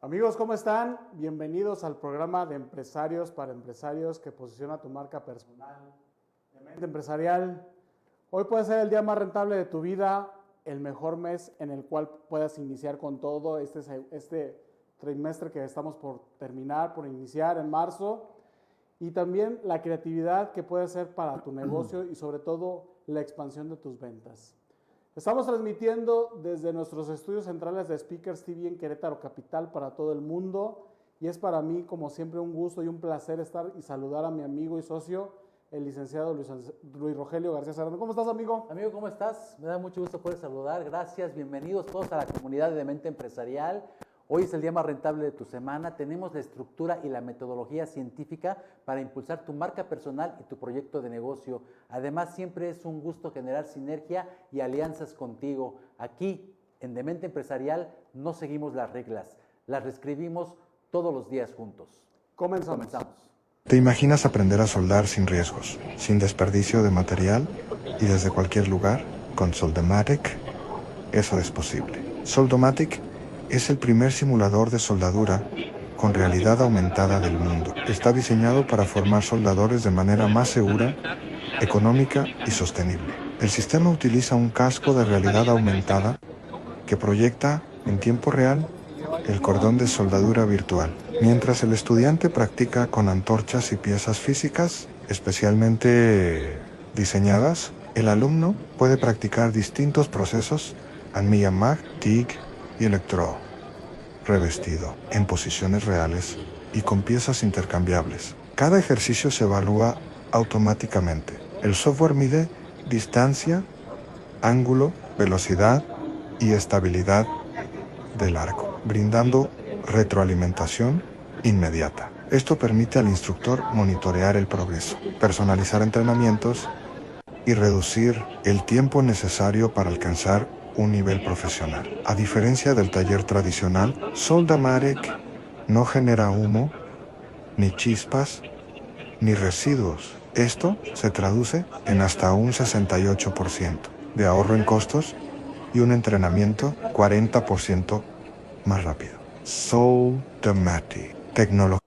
Amigos, ¿cómo están? Bienvenidos al programa de Empresarios para Empresarios que posiciona tu marca personal de mente empresarial. Hoy puede ser el día más rentable de tu vida, el mejor mes en el cual puedas iniciar con todo este trimestre que estamos por terminar, por iniciar en marzo, y también la creatividad que puede ser para tu negocio y sobre todo la expansión de tus ventas. Estamos transmitiendo desde nuestros estudios centrales de Speakers TV en Querétaro Capital para todo el mundo, y es para mí como siempre un gusto y un placer estar y saludar a mi amigo y socio, el licenciado Luis Rogelio García Serrano. ¿Cómo estás, amigo? Amigo, ¿cómo estás? Me da mucho gusto poder saludar. Gracias, bienvenidos todos a la comunidad de Mente Empresarial. Hoy es el día más rentable de tu semana. Tenemos la estructura y la metodología científica para impulsar tu marca personal y tu proyecto de negocio. Además, siempre es un gusto generar sinergia y alianzas contigo. Aquí, en De Mente Empresarial, no seguimos las reglas. Las reescribimos todos los días juntos. Comenzamos. ¿Te imaginas aprender a soldar sin riesgos, sin desperdicio de material y desde cualquier lugar? Con Soldomatic, eso es posible. Soldomatic es el primer simulador de soldadura con realidad aumentada del mundo. Está diseñado para formar soldadores de manera más segura, económica y sostenible. El sistema utiliza un casco de realidad aumentada que proyecta en tiempo real el cordón de soldadura virtual, mientras el estudiante practica con antorchas y piezas físicas especialmente diseñadas. El alumno puede practicar distintos procesos en MAG, TIG y electro revestido en posiciones reales y con piezas intercambiables. Cada ejercicio se evalúa automáticamente. El software mide distancia, ángulo, velocidad y estabilidad del arco, brindando retroalimentación inmediata. Esto permite al instructor monitorear el progreso, personalizar entrenamientos y reducir el tiempo necesario para alcanzar un nivel profesional. A diferencia del taller tradicional, Soldamatic no genera humo, ni chispas, ni residuos. Esto se traduce en hasta un 68% de ahorro en costos y un entrenamiento 40% más rápido. Soldamatic. Tecnología.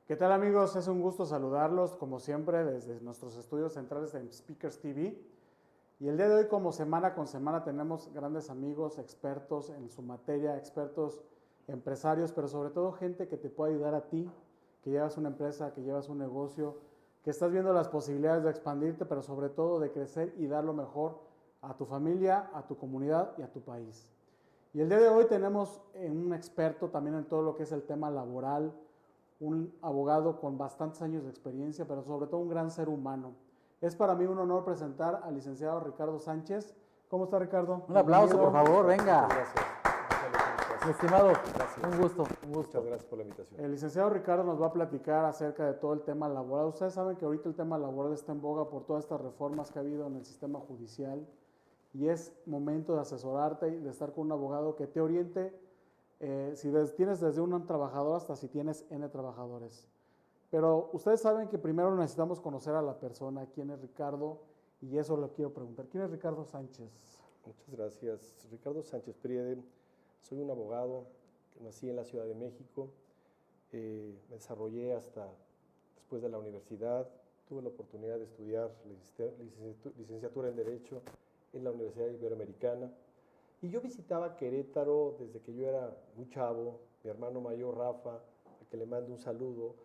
¿Qué tal amigos? Es un gusto saludarlos como siempre desde nuestros estudios centrales de Speakers TV. Y el día de hoy, como semana con semana, tenemos grandes amigos, expertos en su materia, expertos empresarios, pero sobre todo gente que te puede ayudar a ti, que llevas una empresa, que llevas un negocio, que estás viendo las posibilidades de expandirte, pero sobre todo de crecer y dar lo mejor a tu familia, a tu comunidad y a tu país. Y el día de hoy tenemos un experto también en todo lo que es el tema laboral, un abogado con bastantes años de experiencia, pero sobre todo un gran ser humano. Es para mí un honor presentar al licenciado Ricardo Sánchez. ¿Cómo está, Ricardo? Un aplauso, por favor, venga. Muchas gracias. Mi estimado, Gracias. un gusto. Muchas gracias por la invitación. El licenciado Ricardo nos va a platicar acerca de todo el tema laboral. Ustedes saben que ahorita el tema laboral está en boga por todas estas reformas que ha habido en el sistema judicial y es momento de asesorarte y de estar con un abogado que te oriente si tienes desde un trabajador hasta si tienes N trabajadores. Pero ustedes saben que primero necesitamos conocer a la persona, quién es Ricardo, y eso lo quiero preguntar. ¿Quién es Ricardo Sánchez? Muchas gracias. Ricardo Sánchez Priede, soy un abogado que nací en la Ciudad de México, me desarrollé hasta después de la universidad, tuve la oportunidad de estudiar licenciatura en Derecho en la Universidad Iberoamericana y yo visitaba Querétaro desde que yo era muy chavo, mi hermano mayor Rafa, a que le mando un saludo,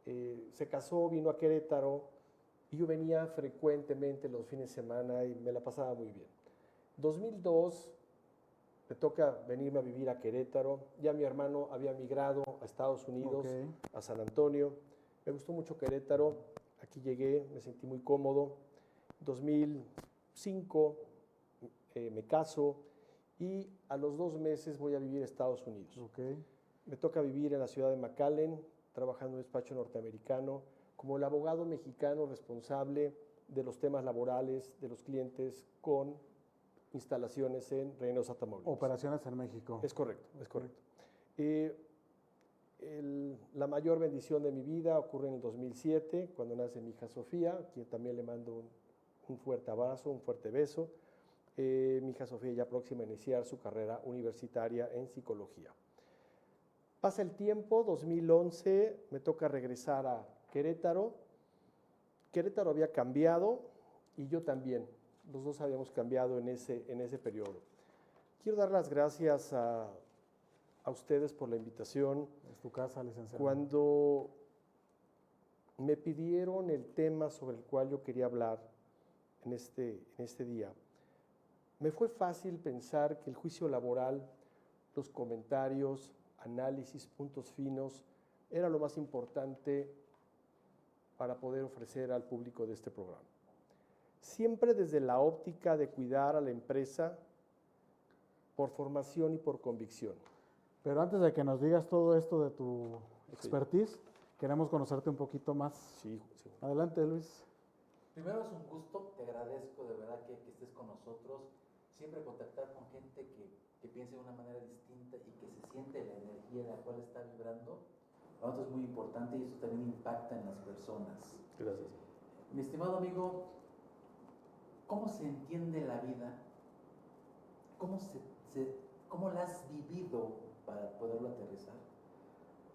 se casó, vino a Querétaro y yo venía frecuentemente los fines de semana y me la pasaba muy bien. 2002 me toca venirme a vivir a Querétaro, ya mi hermano había migrado a Estados Unidos, a San Antonio, me gustó mucho Querétaro, aquí llegué, me sentí muy cómodo. 2005 me caso y a los 2 meses voy a vivir a Estados Unidos. Me toca vivir en la ciudad de McAllen, trabajando en un despacho norteamericano, como el abogado mexicano responsable de los temas laborales de los clientes con instalaciones en Reynosa, Tamaulipas. Operaciones en México. Es correcto, es correcto. La mayor bendición de mi vida ocurre en el 2007, cuando nace mi hija Sofía, a quien también le mando un fuerte abrazo, un fuerte beso. Mi hija Sofía ya próxima a iniciar su carrera universitaria en psicología. Pasa el tiempo, 2011, me toca regresar a Querétaro. Querétaro había cambiado y yo también. Los dos habíamos cambiado en ese periodo. Quiero dar las gracias a ustedes por la invitación. Es tu casa, licenciado. Cuando me pidieron el tema sobre el cual yo quería hablar en este día, me fue fácil pensar que el juicio laboral, los comentarios, análisis, puntos finos, era lo más importante para poder ofrecer al público de este programa. Siempre desde la óptica de cuidar a la empresa por formación y por convicción. Pero antes de que nos digas todo esto de tu expertise, queremos conocerte un poquito más. Sí. Adelante, Luis. Primero es un gusto, te agradezco de verdad que estés con nosotros. Siempre contactar con gente que piense de una manera distinta y que se siente la energía en la cual está vibrando, para nosotros es muy importante y eso también impacta en las personas. Gracias. Mi estimado amigo, ¿cómo se entiende la vida? ¿Cómo la has vivido para poderlo aterrizar?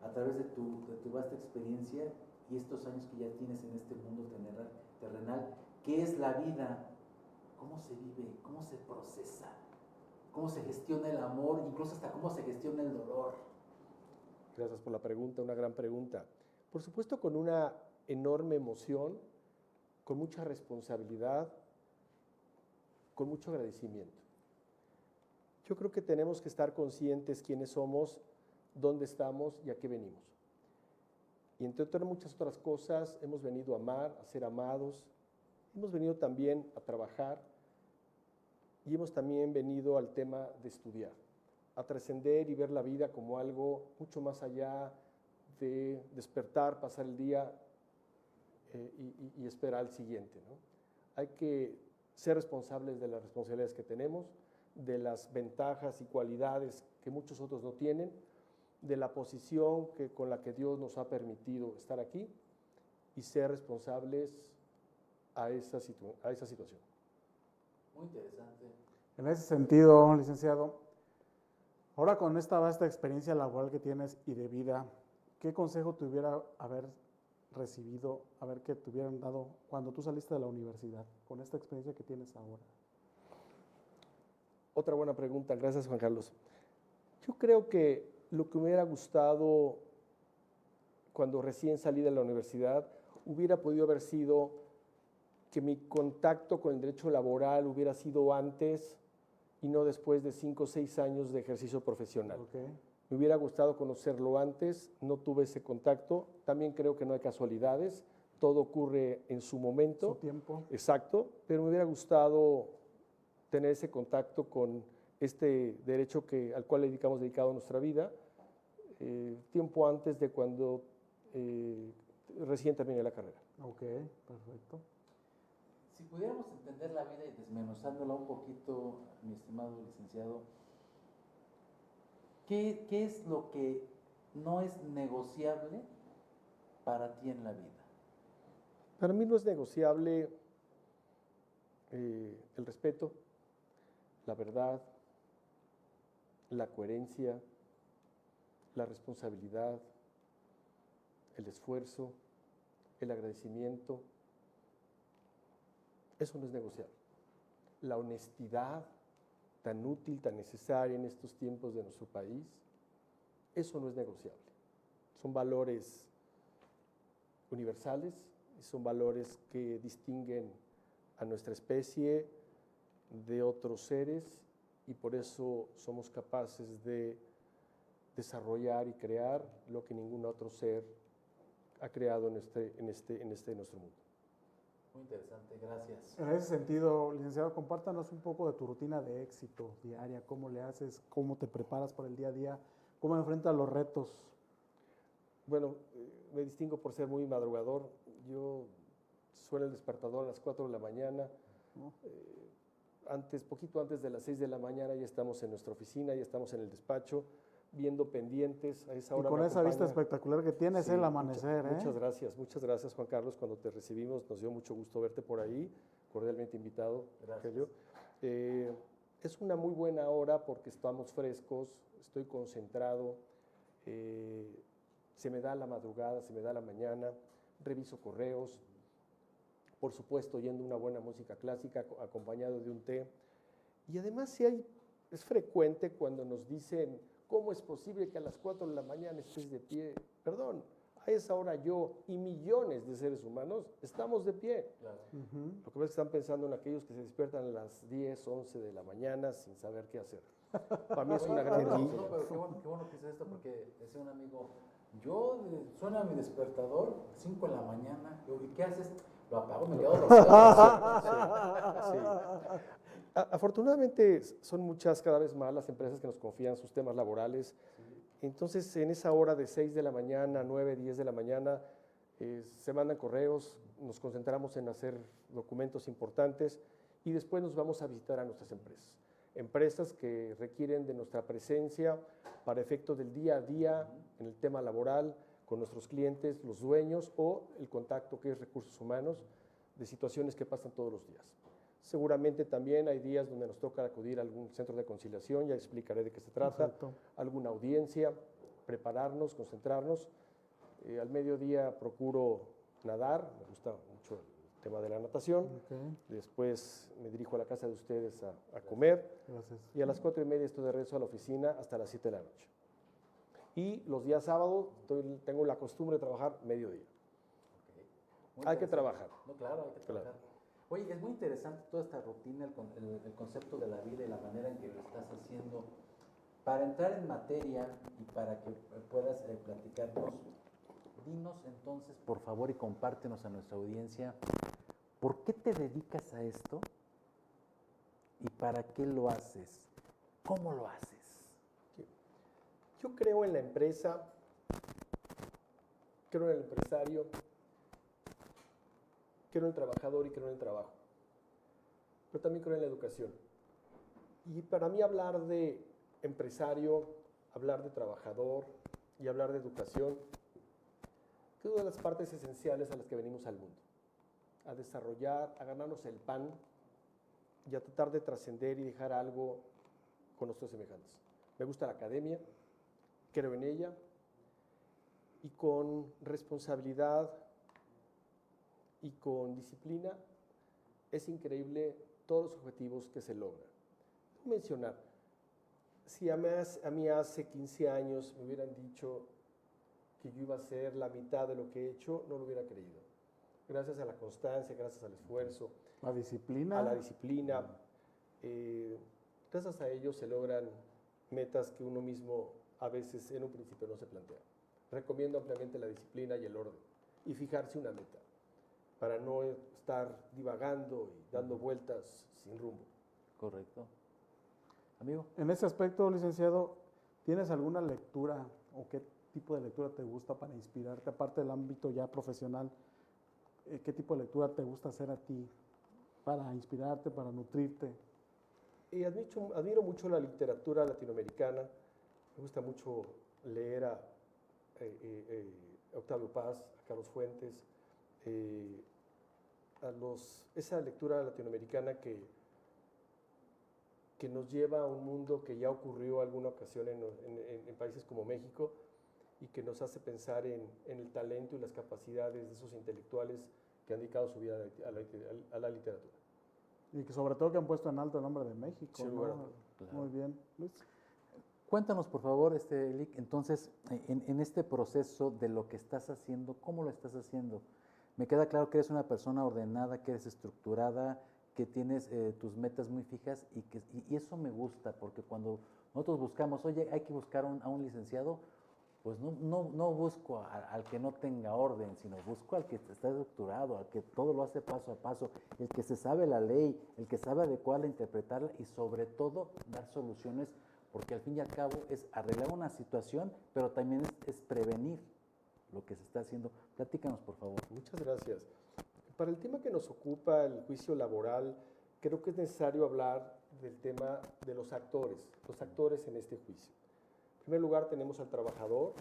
A través de tu vasta experiencia y estos años que ya tienes en este mundo terrenal, ¿qué es la vida? ¿Cómo se vive? ¿Cómo se procesa? ¿Cómo se gestiona el amor? Incluso hasta cómo se gestiona el dolor. Gracias por la pregunta, una gran pregunta. Por supuesto, con una enorme emoción, con mucha responsabilidad, con mucho agradecimiento. Yo creo que tenemos que estar conscientes quiénes somos, dónde estamos y a qué venimos. Y entre otras muchas otras cosas, hemos venido a amar, a ser amados, hemos venido también a trabajar y hemos también venido al tema de estudiar, a trascender y ver la vida como algo mucho más allá de despertar, pasar el día y esperar al siguiente, ¿no? Hay que ser responsables de las responsabilidades que tenemos, de las ventajas y cualidades que muchos otros no tienen, de la posición con la que Dios nos ha permitido estar aquí y ser responsables a esa situación. Muy interesante. En ese sentido, licenciado, ahora con esta vasta experiencia laboral que tienes y de vida, ¿qué consejo te hubiera haber recibido, que te hubieran dado cuando tú saliste de la universidad, con esta experiencia que tienes ahora? Otra buena pregunta, gracias Juan Carlos. Yo creo que lo que me hubiera gustado cuando recién salí de la universidad hubiera podido haber sido que mi contacto con el derecho laboral hubiera sido antes y no después de 5 o 6 años de ejercicio profesional. Okay. Me hubiera gustado conocerlo antes, no tuve ese contacto. También creo que no hay casualidades, todo ocurre en su momento. Su tiempo. Exacto, pero me hubiera gustado tener ese contacto con este derecho al cual le dedicado nuestra vida, tiempo antes de cuando recién terminé la carrera. Ok, perfecto. Si pudiéramos entender la vida y desmenuzándola un poquito, mi estimado licenciado, ¿qué es lo que no es negociable para ti en la vida? Para mí no es negociable el respeto, la verdad, la coherencia, la responsabilidad, el esfuerzo, el agradecimiento. Eso no es negociable. La honestidad, tan útil, tan necesaria en estos tiempos de nuestro país, eso no es negociable. Son valores universales y son valores que distinguen a nuestra especie de otros seres y por eso somos capaces de desarrollar y crear lo que ningún otro ser ha creado en este nuestro mundo. Muy interesante, gracias. En ese sentido, licenciado, compártanos un poco de tu rutina de éxito diaria, cómo le haces, cómo te preparas para el día a día, cómo enfrentas los retos. Bueno, me distingo por ser muy madrugador. Yo sueno el despertador a las 4 de la mañana. Poquito antes de las 6 de la mañana ya estamos en nuestra oficina, ya estamos en el despacho, viendo pendientes. A esa hora y con esa vista espectacular que tienes, sí, el amanecer. Muchas gracias Juan Carlos, cuando te recibimos nos dio mucho gusto verte por ahí, cordialmente invitado, Rogelio. Es una muy buena hora porque estamos frescos, estoy concentrado, se me da la madrugada, se me da la mañana, reviso correos, por supuesto oyendo una buena música clásica acompañado de un té. Y además es frecuente cuando nos dicen, ¿cómo es posible que a las 4 de la mañana estés de pie? Perdón, a esa hora yo y millones de seres humanos estamos de pie. Claro. Lo que pasa es que están pensando en aquellos que se despiertan a las 10, 11 de la mañana sin saber qué hacer. Para mí es una gran No, pero qué bueno que dices esto, porque decía un amigo, suena mi despertador, 5 de la mañana, ¿y qué haces? Lo apago, me quedo dormido. Sí. Afortunadamente son muchas cada vez más las empresas que nos confían sus temas laborales. Entonces en esa hora de 6 de la mañana, 9, 10 de la mañana, se mandan correos, nos concentramos en hacer documentos importantes y después nos vamos a visitar a nuestras empresas. Empresas que requieren de nuestra presencia para efectos del día a día en el tema laboral, con nuestros clientes, los dueños o el contacto que es recursos humanos de situaciones que pasan todos los días. Seguramente también hay días donde nos toca acudir a algún centro de conciliación, ya explicaré de qué se trata, Exacto. alguna audiencia, prepararnos, concentrarnos. Al mediodía procuro nadar, me gusta mucho el tema de la natación. Okay. Después me dirijo a la casa de ustedes a comer. Gracias. Y a las 4:30 estoy de regreso a la oficina hasta las 7 de la noche. Y los días sábados tengo la costumbre de trabajar mediodía. Okay. Hay que trabajar. No, claro, hay que trabajar. Claro. Oye, es muy interesante toda esta rutina, el concepto de la vida y la manera en que lo estás haciendo. Para entrar en materia y para que puedas platicarnos, dinos entonces, por favor, y compártenos a nuestra audiencia, ¿por qué te dedicas a esto? ¿Y para qué lo haces? ¿Cómo lo haces? Yo creo en la empresa, creo en el empresario, creo en el trabajador y creo en el trabajo. Pero también creo en la educación. Y para mí hablar de empresario, hablar de trabajador y hablar de educación, es una de las partes esenciales a las que venimos al mundo. A desarrollar, a ganarnos el pan y a tratar de trascender y dejar algo con nuestros semejantes. Me gusta la academia, creo en ella y con responsabilidad y con disciplina es increíble todos los objetivos que se logran. Voy a mencionar, si a mí hace 15 años me hubieran dicho que yo iba a hacer la mitad de lo que he hecho, no lo hubiera creído. Gracias a la constancia, gracias al esfuerzo, La disciplina. a la disciplina, gracias a ello se logran metas que uno mismo a veces en un principio no se plantea. Recomiendo ampliamente la disciplina y el orden y fijarse una meta para no estar divagando y dando vueltas sin rumbo. Correcto. Amigo. En ese aspecto, licenciado, ¿tienes alguna lectura o qué tipo de lectura te gusta para inspirarte, aparte del ámbito ya profesional? ¿Qué tipo de lectura te gusta hacer a ti para inspirarte, para nutrirte? Admiro mucho la literatura latinoamericana. Me gusta mucho leer a Octavio Paz, a Carlos Fuentes, esa lectura latinoamericana que nos lleva a un mundo que ya ocurrió alguna ocasión en países como México y que nos hace pensar en el talento y las capacidades de esos intelectuales que han dedicado su vida a la literatura. Y que sobre todo que han puesto en alto el nombre de México, Sí, ¿no? bueno, claro. Muy bien, Luis. Cuéntanos, por favor, Lic, entonces, en este proceso de lo que estás haciendo, ¿cómo lo estás haciendo? Me queda claro que eres una persona ordenada, que eres estructurada, que tienes tus metas muy fijas y eso me gusta, porque cuando nosotros buscamos, oye, hay que buscar a un licenciado, pues no busco al que no tenga orden, sino busco al que está estructurado, al que todo lo hace paso a paso, el que se sabe la ley, el que sabe adecuarla, interpretarla y sobre todo dar soluciones, porque al fin y al cabo es arreglar una situación, pero también es prevenir lo que se está haciendo. Platícanos, por favor. Muchas gracias. Para el tema que nos ocupa, el juicio laboral, creo que es necesario hablar del tema de los actores en este juicio. En primer lugar tenemos al trabajador,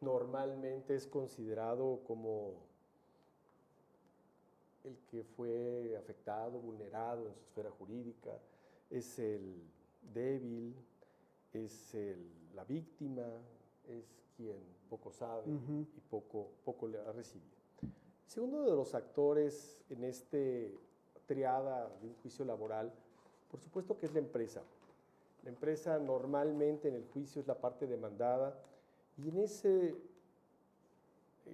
normalmente es considerado como el que fue afectado, vulnerado en su esfera jurídica, es el débil, es la víctima, es quien poco sabe y poco le ha recibido. El segundo de los actores en este triada de un juicio laboral, por supuesto que es la empresa. La empresa normalmente en el juicio es la parte demandada y en ese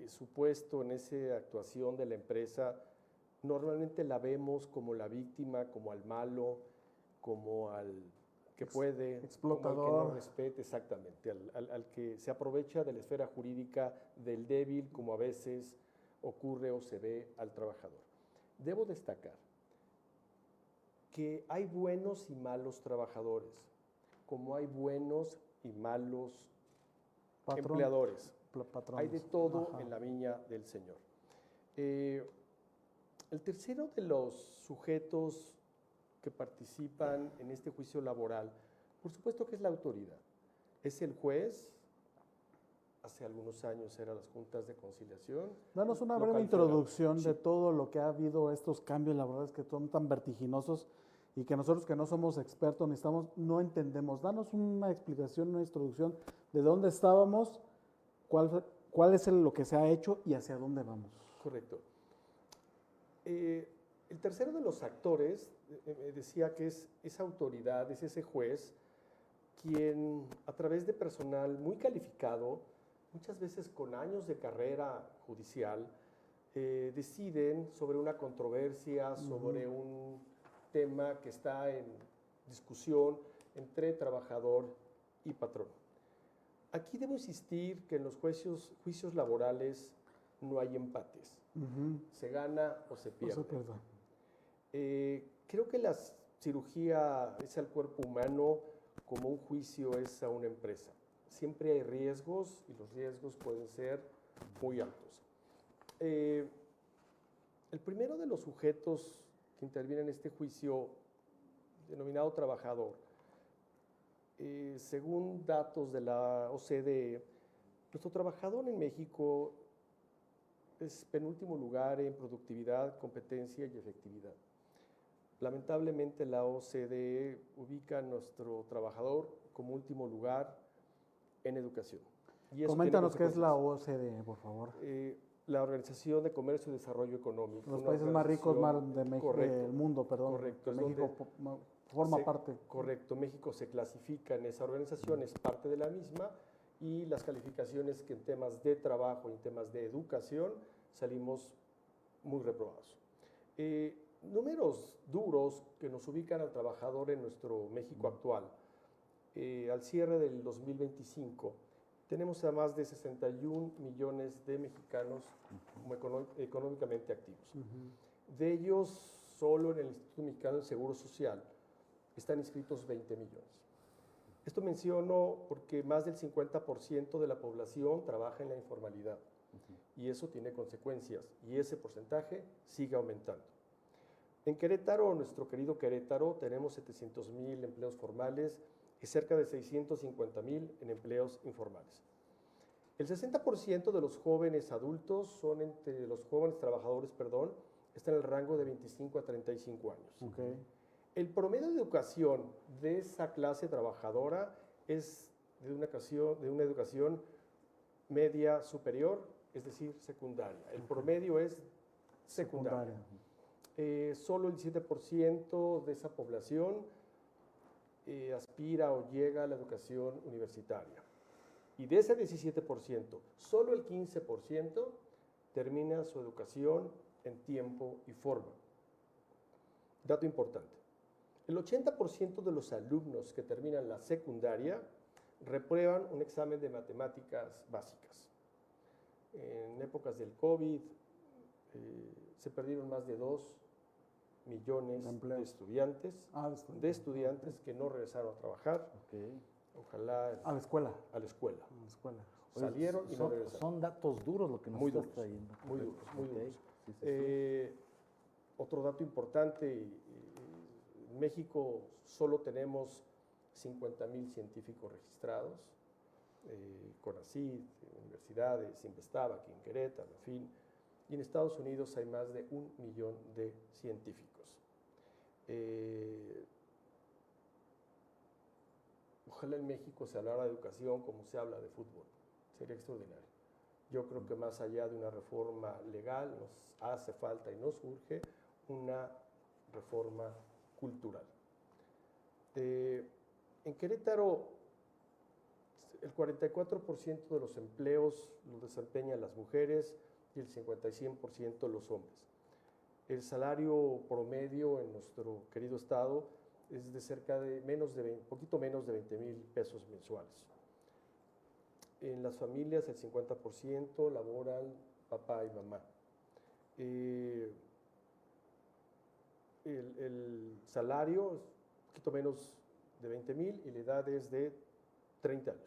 supuesto, en esa actuación de la empresa, normalmente la vemos como la víctima, como al malo, como al que puede, explotador, como al que no respete, exactamente, al que se aprovecha de la esfera jurídica del débil, como a veces ocurre o se ve al trabajador. Debo destacar que hay buenos y malos trabajadores, como hay buenos y malos empleadores. Patrones. Hay de todo Ajá. en la viña del Señor. El tercero de los sujetos que participan en este juicio laboral, por supuesto que es la autoridad. Es el juez, hace algunos años eran las juntas de conciliación. Danos una local, breve introducción federal. de todo lo que ha habido, estos cambios laborales que son tan vertiginosos y que nosotros que no somos expertos no entendemos. Danos una explicación, una introducción de dónde estábamos, cuál es lo que se ha hecho y hacia dónde vamos. Correcto. El tercero de los actores decía que es esa autoridad, es ese juez, quien a través de personal muy calificado, muchas veces con años de carrera judicial, deciden sobre una controversia, sobre un tema que está en discusión entre trabajador y patrón. Aquí debo insistir que en los juicios laborales no hay empates. Ujú. Se gana o se No pierde. se pierda. Creo que la cirugía es al cuerpo humano como un juicio es a una empresa. Siempre hay riesgos y los riesgos pueden ser muy altos. El primero de los sujetos que interviene en este juicio, denominado trabajador, según datos de la OCDE, nuestro trabajador en México es penúltimo lugar en productividad, competencia y efectividad. Lamentablemente la OCDE ubica a nuestro trabajador como último lugar en educación. Y eso Coméntanos qué tiene es la consecuencias. OCDE, por favor. La Organización de Comercio y Desarrollo Económico. Los una países más ricos organización- de México, correcto, del mundo, perdón. correcto, que es México donde forma parte. Correcto, México se clasifica en esa organización, es parte de la misma, y las calificaciones que en temas de trabajo y en temas de educación salimos muy reprobados. Números duros que nos ubican al trabajador en nuestro México actual. Al cierre del 2025, tenemos a más de 61 millones de mexicanos como económicamente activos. De ellos, solo en el Instituto Mexicano del Seguro Social están inscritos 20 millones. Esto menciono porque más del 50% de la población trabaja en la informalidad y eso tiene consecuencias y ese porcentaje sigue aumentando. En Querétaro, nuestro querido Querétaro, tenemos 700,000 empleos formales y cerca de 650,000 en empleos informales. El 60% de los jóvenes adultos son entre los jóvenes trabajadores, está en el rango de 25 a 35 años. Okay. El promedio de educación de esa clase trabajadora es de una educación media superior, es decir, secundaria. El promedio es secundaria. Solo el 7% de esa población aspira o llega a la educación universitaria. Y de ese 17%, solo el 15% termina su educación en tiempo y forma. Dato importante. El 80% de los alumnos que terminan la secundaria reprueban un examen de matemáticas básicas. En épocas del COVID se perdieron más de 2 millones de estudiantes, que no regresaron a trabajar. Okay. Ojalá A la escuela. a la escuela. A la escuela. Salieron y no regresaron. Son datos duros lo que nos Muy estás duros, trayendo. muy duros, muy Ok, duros. sí, sí, sí. Otro dato importante, en México solo tenemos 50,000 científicos registrados, CONACYT, universidades, Investaba, aquí en Querétaro, en fin, y en Estados Unidos hay más de 1 millón de científicos. Ojalá en México se hablara de educación como se habla de fútbol, sería extraordinario. Yo creo que más allá de una reforma legal, nos hace falta y nos urge una reforma cultural. En Querétaro, el 44% de los empleos los desempeñan las mujeres y el 55% los hombres. El salario promedio en nuestro querido estado es de cerca de poquito menos de 20,000 pesos mensuales. En las familias el 50% laboran papá y mamá. El salario es un poquito menos de 20,000 y la edad es de 30 años.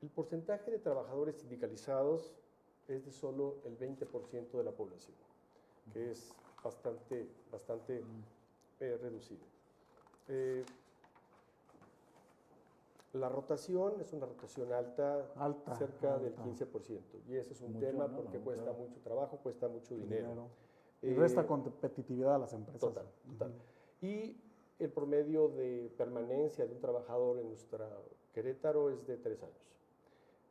El porcentaje de trabajadores sindicalizados es de solo el 20% de la población, que es bastante reducido. La rotación es una rotación alta, cerca del 15%, y ese es un Mucho, tema ¿no? porque No, cuesta claro. mucho trabajo, cuesta mucho dinero. Y resta competitividad a las empresas. Total. Y el promedio de permanencia de un trabajador en nuestra Querétaro es de 3 años.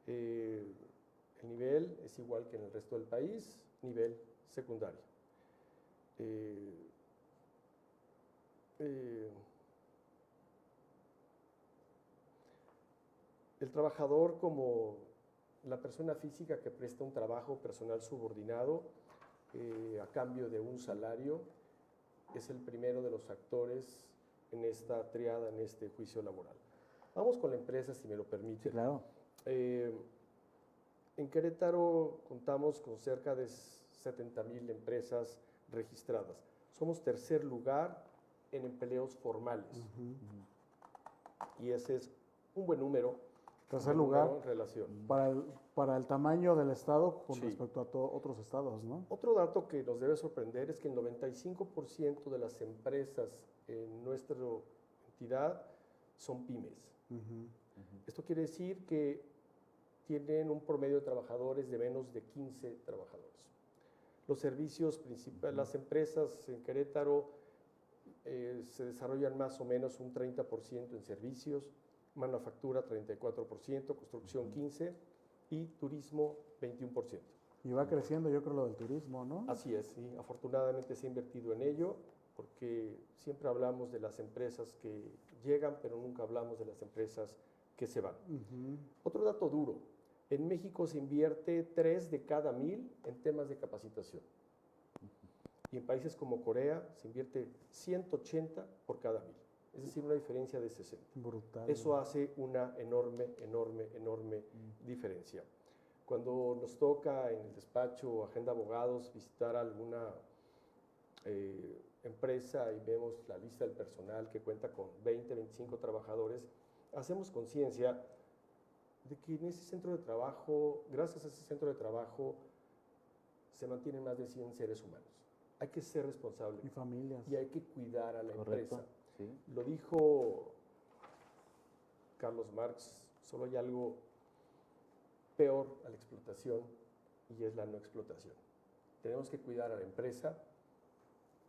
El nivel es igual que en el resto del país, nivel secundario. El trabajador como la persona física que presta un trabajo personal subordinado a cambio de un salario es el primero de los actores en esta triada, en este juicio laboral. Vamos con la empresa, si me lo permite. Sí, claro. En Querétaro contamos con cerca de 70,000 empresas registradas. Somos tercer lugar en empleos formales. Y ese es un buen número. Tercer un buen lugar número en relación. para el tamaño del estado con Sí. respecto a otros estados, ¿no? Otro dato que nos debe sorprender es que el 95% de las empresas en nuestra entidad son pymes. Esto quiere decir que tienen un promedio de trabajadores de menos de 15 trabajadores. Los servicios principales, las empresas en Querétaro se desarrollan más o menos un 30% en servicios, manufactura 34%, construcción 15% y turismo 21%. Y va creciendo, yo creo, lo del turismo, ¿no? Así es, sí, afortunadamente se ha invertido en ello, porque siempre hablamos de las empresas que llegan, pero nunca hablamos de las empresas que se van. Otro dato duro, en México se invierte 3 de cada 1,000 en temas de capacitación. Y en países como Corea se invierte 180 por cada 1,000, es decir, una diferencia de 60. Brutal. Eso hace una enorme diferencia. Cuando nos toca en el despacho o Agenda Abogados visitar alguna empresa y vemos la lista del personal que cuenta con 20, 25 trabajadores, hacemos conciencia de que en ese centro de trabajo, gracias a ese centro de trabajo, se mantienen más de 100 seres humanos. Hay que ser responsable Y familias. y hay que cuidar a la Correcto, empresa. sí. Lo dijo Carlos Marx, solo hay algo peor a la explotación y es la no explotación. Tenemos que cuidar a la empresa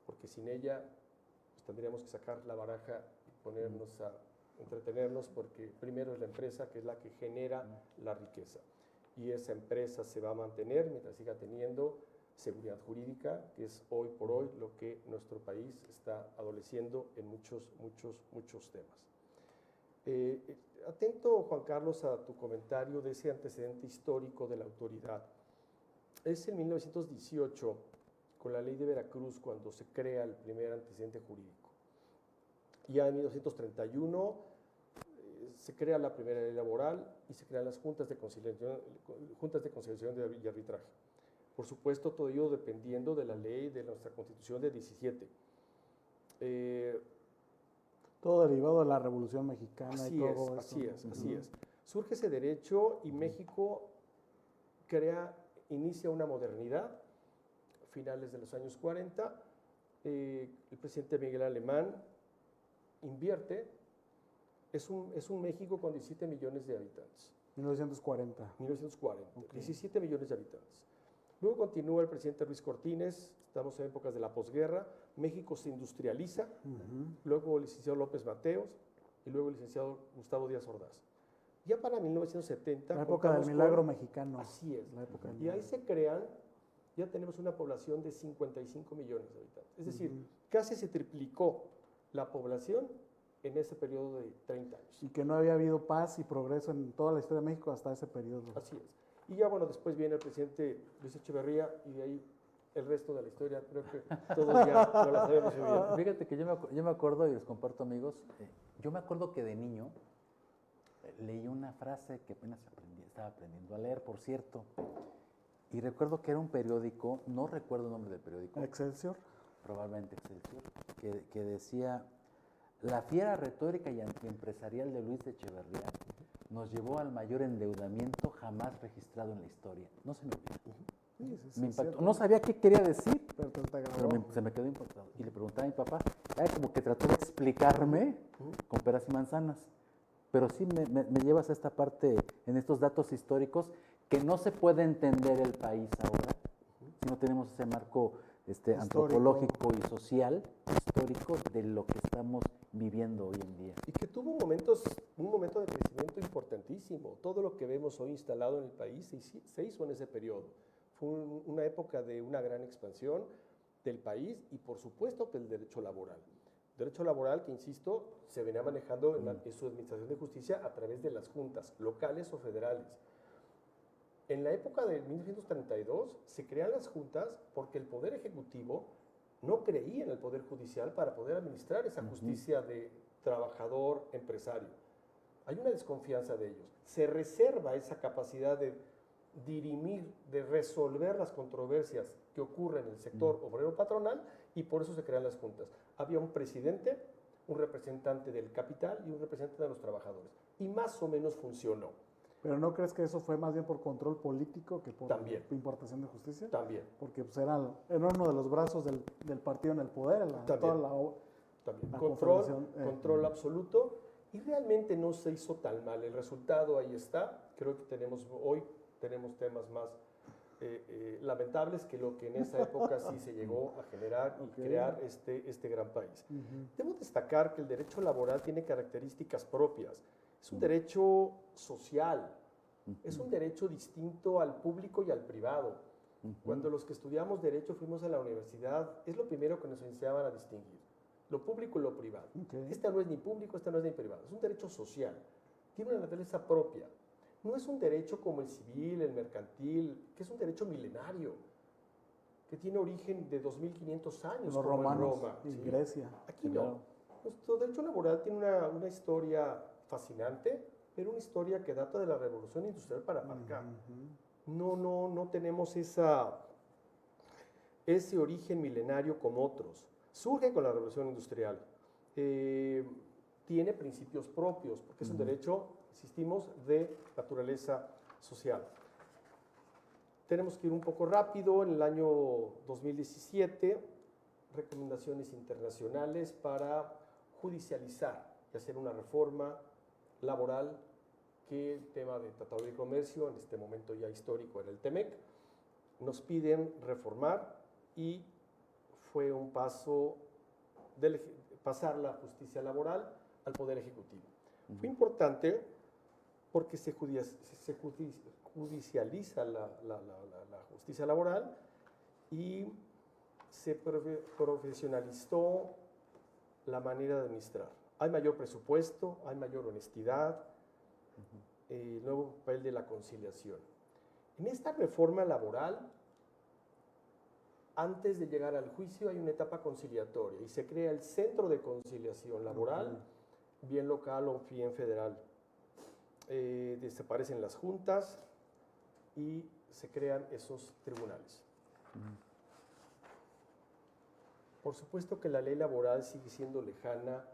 porque sin ella pues, tendríamos que sacar la baraja y ponernos a entretenernos porque primero es la empresa que es la que genera la riqueza y esa empresa se va a mantener mientras siga teniendo seguridad jurídica, que es hoy por hoy lo que nuestro país está adoleciendo en muchos temas. Atento, Juan Carlos, a tu comentario de ese antecedente histórico de la autoridad. Es en 1918, con la ley de Veracruz, cuando se crea el primer antecedente jurídico. Ya en 1931 se crea la primera ley laboral y se crean las juntas de conciliación y arbitraje. Por supuesto, todo ello dependiendo de la ley de nuestra Constitución de 17. Todo derivado de la Revolución Mexicana Así y todo eso. así es. Surge ese derecho y México inicia una modernidad a finales de los años 40. El presidente Miguel Alemán invierte. Es un México con 17 millones de habitantes. 1940. 1940, Ok. 17 millones de habitantes. Luego continúa el presidente Ruiz Cortines, estamos en épocas de la posguerra, México se industrializa, luego el licenciado López Mateos y luego el licenciado Gustavo Díaz Ordaz. Ya para 1970... La época del contamos milagro con- mexicano. Así es. La época del Y ahí milagro. se crean, ya tenemos una población de 55 millones de habitantes. Es decir, casi se triplicó la población en ese periodo de 30 años. Y que no había habido paz y progreso en toda la historia de México hasta ese periodo. Así es. Y ya bueno, después viene el presidente Luis Echeverría y de ahí el resto de la historia, creo que todos ya no la sabemos muy bien. Fíjate que yo me acuerdo, y les comparto amigos, yo me acuerdo que de niño leí una frase que apenas estaba aprendiendo a leer, por cierto, y recuerdo que era un periódico, no recuerdo el nombre del periódico, Excelsior. probablemente Excelsior, que decía, la fiera retórica y antiempresarial de Luis de Echeverría nos llevó al mayor endeudamiento jamás registrado en la historia. No se me olvida. Sí, Me es impactó. cierto. No sabía qué quería decir, Pero te grabó. pero se me quedó impactado. Y le preguntaba a mi papá, como que trató de explicarme con peras y manzanas. Pero sí me llevas a esta parte, en estos datos históricos, que no se puede entender el país ahora, si no tenemos ese marco Histórico. antropológico y social, histórico, de lo que estamos viviendo hoy en día. Y que tuvo un momento de crecimiento importantísimo. Todo lo que vemos hoy instalado en el país se hizo en ese periodo. Fue una época de una gran expansión del país y por supuesto del derecho laboral. Derecho laboral que, insisto, se venía manejando en su administración de justicia a través de las juntas locales o federales. En la época de 1932 se crean las juntas porque el Poder Ejecutivo no creía en el Poder Judicial para poder administrar esa justicia de trabajador-empresario. Hay una desconfianza de ellos. Se reserva esa capacidad de dirimir, de resolver las controversias que ocurren en el sector obrero patronal, y por eso se crean las juntas. Había un presidente, un representante del capital y un representante de los trabajadores, y más o menos funcionó. ¿Pero no crees que eso fue más bien por control político que por También. importación de justicia? También. Porque pues, era uno de los brazos del partido en el poder, También. toda la También. La Control, confederación, control absoluto, y realmente no se hizo tan mal. El resultado ahí está. Creo que hoy tenemos temas más lamentables que lo que en esa época sí se llegó a generar y crear este gran país. Debo destacar que el derecho laboral tiene características propias. Es un derecho social, es un derecho distinto al público y al privado. Cuando los que estudiamos derecho fuimos a la universidad, es lo primero que nos enseñaban a distinguir, lo público y lo privado. Este no es ni público, este no es ni privado, es un derecho social, tiene una naturaleza propia. No es un derecho como el civil, el mercantil, que es un derecho milenario, que tiene origen de 2500 años, los como romanos en Roma. y ¿sí? Grecia. Aquí no. Nuestro derecho laboral tiene una historia fascinante, pero una historia que data de la Revolución Industrial para acá. No tenemos ese origen milenario como otros. Surge con la Revolución Industrial. Tiene principios propios, porque es un derecho, insistimos, de naturaleza social. Tenemos que ir un poco rápido. En el año 2017, recomendaciones internacionales para judicializar y hacer una reforma laboral, que el tema de Tratado de Comercio, en este momento ya histórico era el TEMEC, nos piden reformar, y fue un paso de pasar la justicia laboral al Poder Ejecutivo. Fue importante porque se judicializa la justicia laboral y se profesionalizó la manera de administrar. Hay mayor presupuesto, hay mayor honestidad, el nuevo papel de la conciliación. En esta reforma laboral, antes de llegar al juicio, hay una etapa conciliatoria y se crea el Centro de Conciliación Laboral, bien local o bien federal. Desaparecen las juntas y se crean esos tribunales. Por supuesto que la ley laboral sigue siendo lejana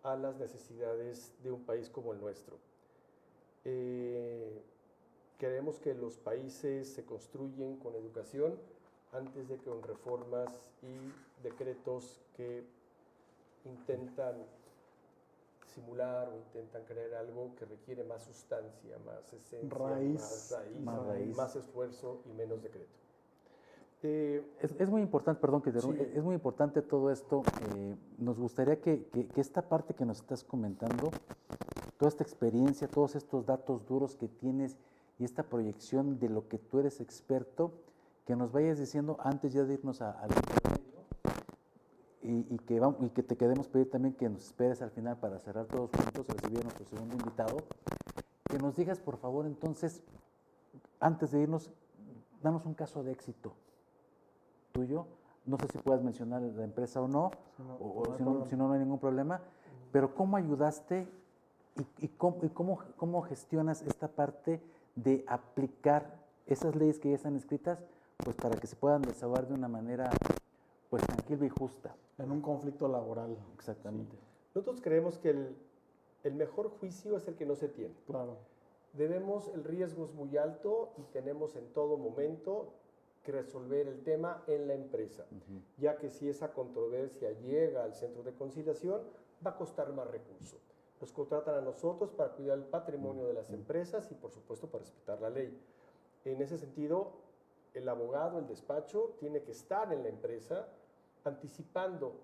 a las necesidades de un país como el nuestro. Creemos que los países se construyen con educación antes de que con reformas y decretos que intentan simular o intentan crear algo que requiere más sustancia, más esencia, más esfuerzo y menos decreto. Es muy importante, perdón, es muy importante todo esto. Nos gustaría que esta parte que nos estás comentando, toda esta experiencia, todos estos datos duros que tienes y esta proyección de lo que tú eres experto, que nos vayas diciendo antes ya de irnos al intermedio, y que te queremos pedir también que nos esperes al final para cerrar todos juntos, recibir a nuestro segundo invitado, que nos digas por favor entonces, antes de irnos, danos un caso de éxito tuyo. No sé si puedas mencionar la empresa o no, si no hay ningún problema, pero ¿cómo ayudaste y cómo gestionas esta parte de aplicar esas leyes que ya están escritas, pues para que se puedan desahogar de una manera pues tranquila y justa? En un conflicto laboral. Exactamente. Sí. Nosotros creemos que el mejor juicio es el que no se tiene. Claro. El riesgo es muy alto y tenemos en todo momento que resolver el tema en la empresa, ya que si esa controversia llega al centro de conciliación, va a costar más recursos. Nos contratan a nosotros para cuidar el patrimonio de las empresas y, por supuesto, para respetar la ley. En ese sentido, el abogado, el despacho, tiene que estar en la empresa anticipando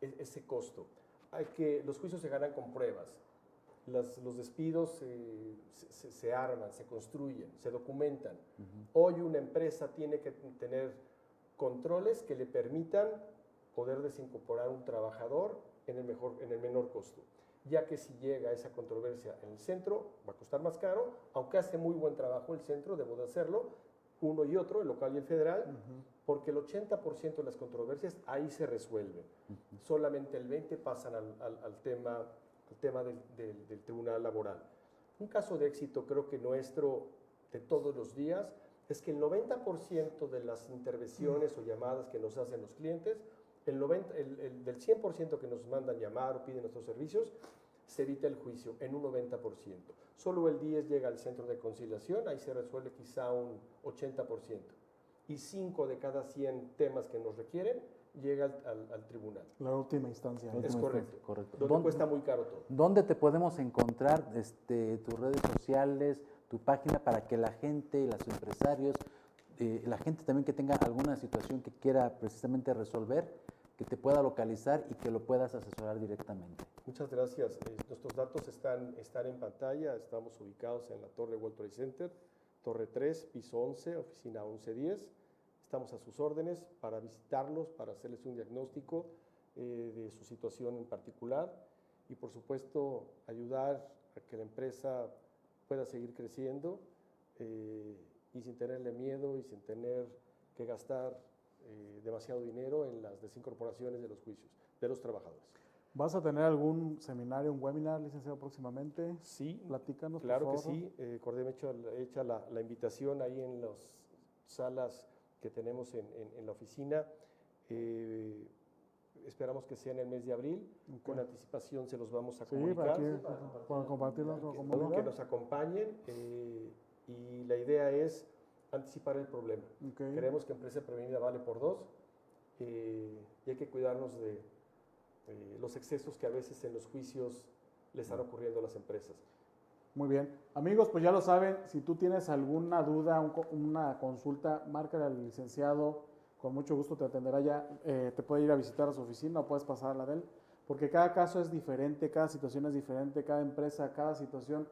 ese costo. Los juicios se ganan con pruebas. Los despidos se arman, se construyen, se documentan. Hoy una empresa tiene que tener controles que le permitan poder desincorporar a un trabajador en el menor costo, ya que si llega esa controversia en el centro, va a costar más caro, aunque hace muy buen trabajo el centro, debo de hacerlo, uno y otro, el local y el federal, porque el 80% de las controversias ahí se resuelven. Solamente el 20% pasan al tema del tribunal laboral. Un caso de éxito creo que nuestro de todos los días es que el 90% de las intervenciones o llamadas que nos hacen los clientes, del 100% que nos mandan llamar o piden nuestros servicios, se evita el juicio en un 90%. Solo el 10% llega al centro de conciliación, ahí se resuelve quizá un 80%. Y 5 de cada 100 temas que nos requieren llega al tribunal. La última instancia. Es correcto. Correcto. Donde cuesta muy caro todo. ¿Dónde te podemos encontrar tus redes sociales, tu página, para que la gente, los empresarios, la gente también que tenga alguna situación que quiera precisamente resolver, que te pueda localizar y que lo puedas asesorar directamente? Muchas gracias. Nuestros datos están en pantalla. Estamos ubicados en la Torre World Trade Center, Torre 3, piso 11, oficina 1110. Estamos a sus órdenes para visitarlos, para hacerles un diagnóstico de su situación en particular y, por supuesto, ayudar a que la empresa pueda seguir creciendo y sin tenerle miedo y sin tener que gastar demasiado dinero en las desincorporaciones de los juicios de los trabajadores. ¿Vas a tener algún seminario, un webinar, licenciado, próximamente? Sí, Platícanos, claro por que favor. sí. Cordeme hecha la invitación ahí en las salas que tenemos en la oficina. Esperamos que sea en el mes de abril. Ok. Con anticipación se los vamos a Sí, comunicar. para compartirlo con la Que comunidad. nos acompañen y la idea es anticipar el problema. Ok. Creemos que empresa prevenida vale por 2 y hay que cuidarnos de los excesos que a veces en los juicios le están ocurriendo a las empresas. Muy bien. Amigos, pues ya lo saben, si tú tienes alguna duda, una consulta, márcale al licenciado, con mucho gusto te atenderá ya, te puede ir a visitar a su oficina o puedes pasar a la de él, porque cada caso es diferente, cada situación es diferente, cada empresa, cada situación.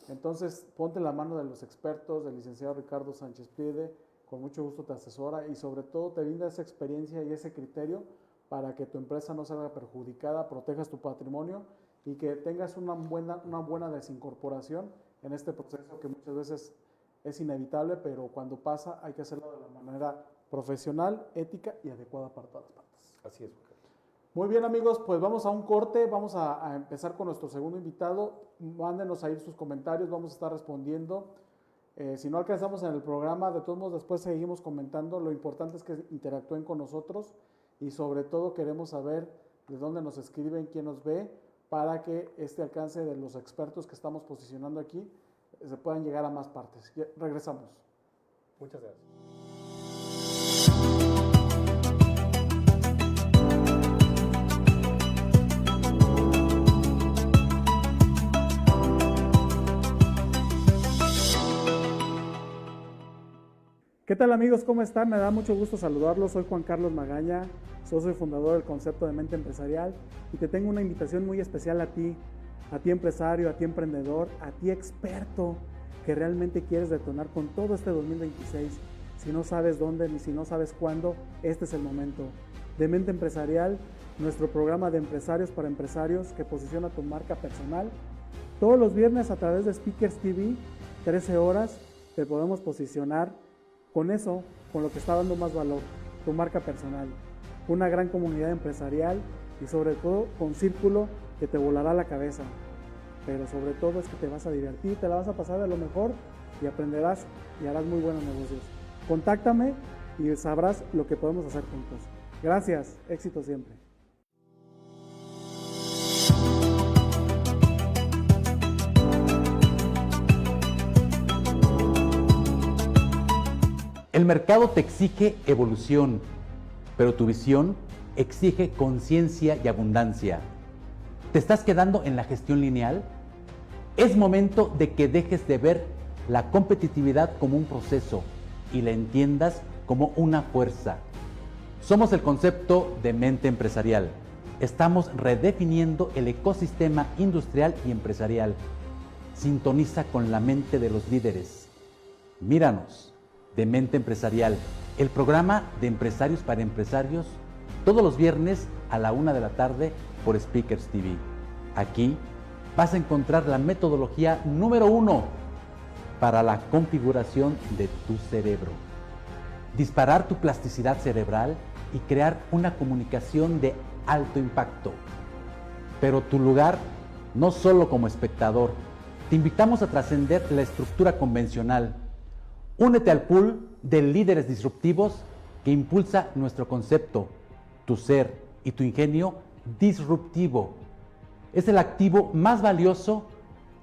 Entonces, ponte en la mano de los expertos, del licenciado Ricardo Sánchez Priede, con mucho gusto te asesora y sobre todo te brinda esa experiencia y ese criterio para que tu empresa no salga perjudicada, protejas tu patrimonio y que tengas una buena desincorporación en este proceso que muchas veces es inevitable, pero cuando pasa hay que hacerlo de la manera profesional, ética y adecuada para todas las partes. Así es, Ricardo. Muy bien, amigos, pues vamos a un corte, vamos a empezar con nuestro segundo invitado. Mándenos ahí sus comentarios, vamos a estar respondiendo. Si no alcanzamos en el programa, de todos modos después seguimos comentando. Lo importante es que interactúen con nosotros y sobre todo queremos saber de dónde nos escriben, quién nos ve, para que este alcance de los expertos que estamos posicionando aquí se puedan llegar a más partes. Ya, regresamos. Muchas gracias. ¿Qué tal, amigos? ¿Cómo están? Me da mucho gusto saludarlos. Soy Juan Carlos Magaña, socio fundador del concepto de Mente Empresarial y te tengo una invitación muy especial a ti empresario, a ti emprendedor, a ti experto que realmente quieres detonar con todo este 2026. Si no sabes dónde ni si no sabes cuándo, este es el momento. De Mente Empresarial, nuestro programa de empresarios para empresarios que posiciona tu marca personal. Todos los viernes a través de Speakers TV, 13 horas, te podemos posicionar con eso, con lo que está dando más valor, tu marca personal, una gran comunidad empresarial y sobre todo con círculo que te volará la cabeza. Pero sobre todo es que te vas a divertir, te la vas a pasar de lo mejor y aprenderás y harás muy buenos negocios. Contáctame y sabrás lo que podemos hacer juntos. Gracias, éxito siempre. El mercado te exige evolución, pero tu visión exige conciencia y abundancia. ¿Te estás quedando en la gestión lineal? Es momento de que dejes de ver la competitividad como un proceso y la entiendas como una fuerza. Somos el concepto de Mente Empresarial. Estamos redefiniendo el ecosistema industrial y empresarial. Sintoniza con la mente de los líderes. Míranos. De Mente Empresarial, el programa de empresarios para empresarios, todos los viernes a la 1 de la tarde por Speakers TV. Aquí vas a encontrar la metodología número 1 para la configuración de tu cerebro. Disparar tu plasticidad cerebral y crear una comunicación de alto impacto. Pero tu lugar no solo como espectador, te invitamos a trascender la estructura convencional. Únete al pool de líderes disruptivos que impulsa nuestro concepto, tu ser y tu ingenio disruptivo. Es el activo más valioso,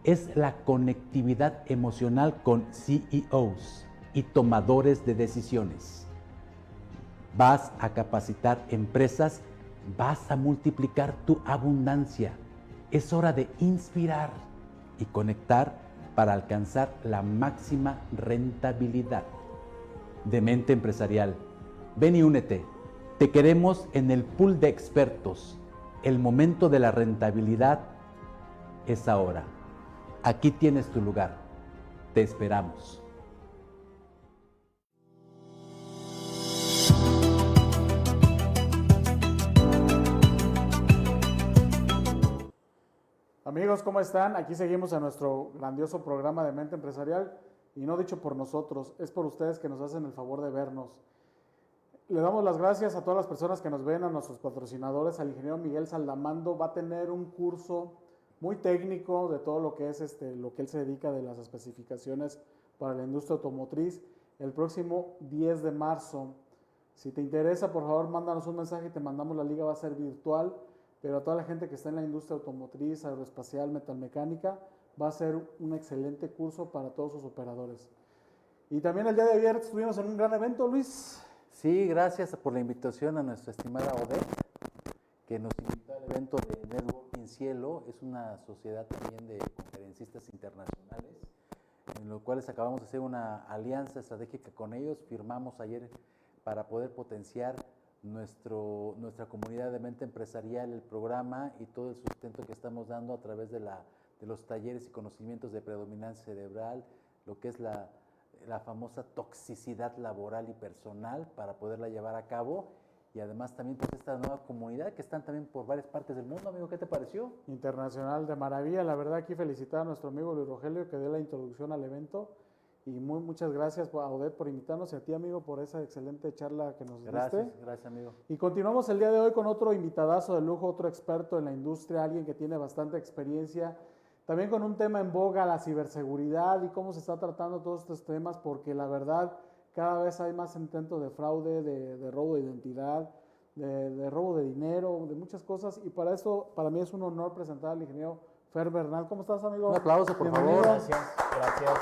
es la conectividad emocional con CEOs y tomadores de decisiones. Vas a capacitar empresas, vas a multiplicar tu abundancia. Es hora de inspirar y conectar para alcanzar la máxima rentabilidad. De Mente Empresarial, ven y únete. Te queremos en el pool de expertos. El momento de la rentabilidad es ahora. Aquí tienes tu lugar. Te esperamos. Amigos, ¿cómo están? Aquí seguimos en nuestro grandioso programa de Mente Empresarial y no dicho por nosotros, es por ustedes que nos hacen el favor de vernos. Le damos las gracias a todas las personas que nos ven, a nuestros patrocinadores, al ingeniero Miguel Saldamando. Va a tener un curso muy técnico de todo lo que es lo que él se dedica de las especificaciones para la industria automotriz el próximo 10 de marzo. Si te interesa, por favor, mándanos un mensaje y te mandamos la liga, va a ser virtual, pero a toda la gente que está en la industria automotriz, aeroespacial, metalmecánica, va a ser un excelente curso para todos sus operadores. Y también el día de ayer estuvimos en un gran evento, Luis. Sí, gracias por la invitación a nuestra estimada Odette, que nos invitó al evento de Networking Cielo. Es una sociedad también de conferencistas internacionales, en lo cual acabamos de hacer una alianza estratégica con ellos. Firmamos ayer para poder potenciar nuestra comunidad de mente empresarial, el programa y todo el sustento que estamos dando a través de los talleres y conocimientos de predominancia cerebral, lo que es la famosa toxicidad laboral y personal para poderla llevar a cabo, y además también pues esta nueva comunidad que están también por varias partes del mundo. Amigo, ¿qué te pareció? Internacional, de maravilla. La verdad, aquí felicitar a nuestro amigo Luis Rogelio que dio la introducción al evento, y muchas gracias a Odette por invitarnos y a ti, amigo, por esa excelente charla que nos Gracias, diste. gracias, amigo. Y continuamos el día de hoy con otro invitadazo de lujo, otro experto en la industria, alguien que tiene bastante experiencia, también con un tema en boga, la ciberseguridad y cómo se está tratando todos estos temas, porque la verdad cada vez hay más intentos de fraude, de robo de identidad, de robo de dinero, de muchas cosas, y para eso, para mí es un honor presentar al ingeniero Fer Bernal. ¿Cómo estás, amigo? Un aplauso, por Bienvenido. favor. Gracias.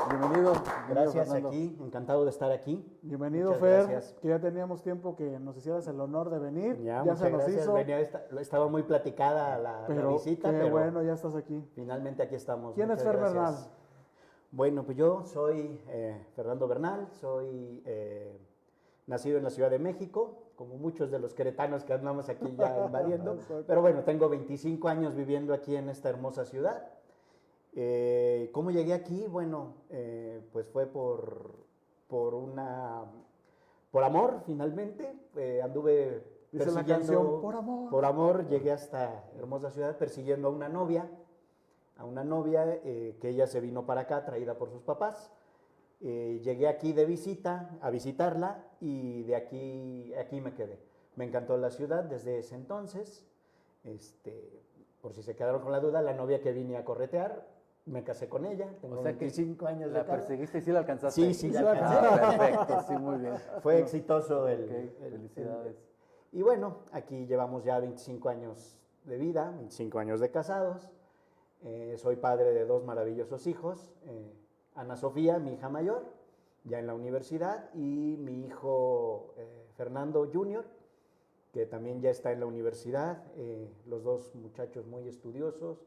Bienvenido. Gracias Fernando. aquí, encantado de estar aquí. Bienvenido, Muchas Fer, gracias. que ya teníamos tiempo que nos hicieras el honor de venir, ya Muchas se nos gracias. hizo, Estaba muy platicada la pero visita, qué pero bueno, ya estás aquí. finalmente aquí estamos. ¿Quién es Muchas Fer gracias. Bernal? Bueno, pues yo soy Fernando Bernal, soy nacido en la Ciudad de México, como muchos de los queretanos que andamos aquí ya invadiendo, pero bueno, tengo 25 años viviendo aquí en esta hermosa ciudad. ¿Cómo llegué aquí? Bueno, pues fue por amor, finalmente. Anduve Dice la persiguiendo, canción, por amor. por amor, llegué a esta hermosa ciudad persiguiendo a una novia que ella se vino para acá, traída por sus papás. Llegué aquí de visita, a visitarla, y de aquí me quedé. Me encantó la ciudad desde ese entonces. Por si se quedaron con la duda, la novia que vine a corretear, me casé con ella, tengo O sea que 25 años de ¿La casado. perseguiste y sí la alcanzaste? Sí, sí, la alcancé. Ah, perfecto, sí, muy bien. Fue exitoso Ok, felicidades. y bueno, aquí llevamos ya 25 años de vida, 25 años de casados. Soy padre de 2 maravillosos hijos, Ana Sofía, mi hija mayor, ya en la universidad, y mi hijo Fernando Jr., que también ya está en la universidad. Los 2 muchachos muy estudiosos.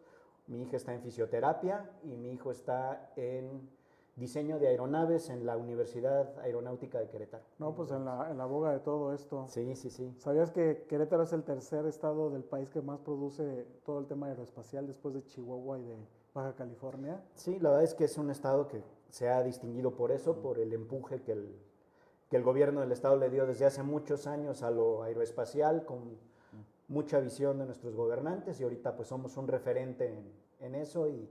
Mi hija está en fisioterapia y mi hijo está en diseño de aeronaves en la Universidad Aeronáutica de Querétaro. No, pues en la boga de todo esto. Sí, sí, sí. ¿Sabías que Querétaro es el tercer estado del país que más produce todo el tema aeroespacial después de Chihuahua y de Baja California? Sí, la verdad es que es un estado que se ha distinguido por eso, por el empuje que el gobierno del estado le dio desde hace muchos años a lo aeroespacial, con mucha visión de nuestros gobernantes, y ahorita pues somos un referente en eso, y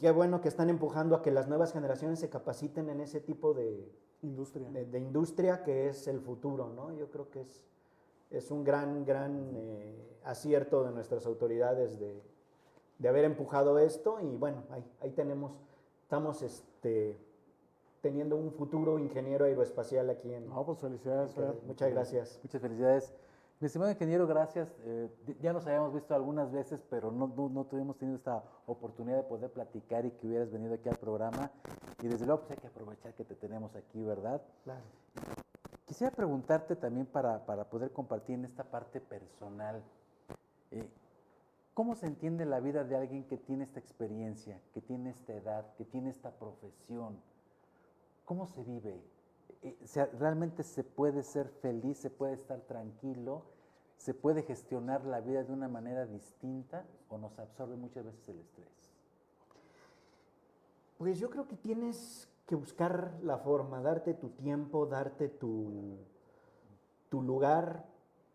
qué bueno que están empujando a que las nuevas generaciones se capaciten en ese tipo de industria que es el futuro, ¿no? Yo creo que es un gran acierto de nuestras autoridades de haber empujado esto, y bueno, ahí estamos teniendo un futuro ingeniero aeroespacial aquí en... No, pues felicidades, Fer. Muchas gracias. Muchas felicidades. Mi estimado ingeniero, gracias. Ya nos habíamos visto algunas veces, pero no tuvimos tenido esta oportunidad de poder platicar y que hubieras venido aquí al programa. Y desde luego, pues hay que aprovechar que te tenemos aquí, ¿verdad? Claro. Quisiera preguntarte también para poder compartir en esta parte personal, ¿cómo se entiende la vida de alguien que tiene esta experiencia, que tiene esta edad, que tiene esta profesión? ¿Cómo se vive? ¿Realmente se puede ser feliz, se puede estar tranquilo, se puede gestionar la vida de una manera distinta o nos absorbe muchas veces el estrés? Pues yo creo que tienes que buscar la forma, darte tu tiempo, darte tu lugar.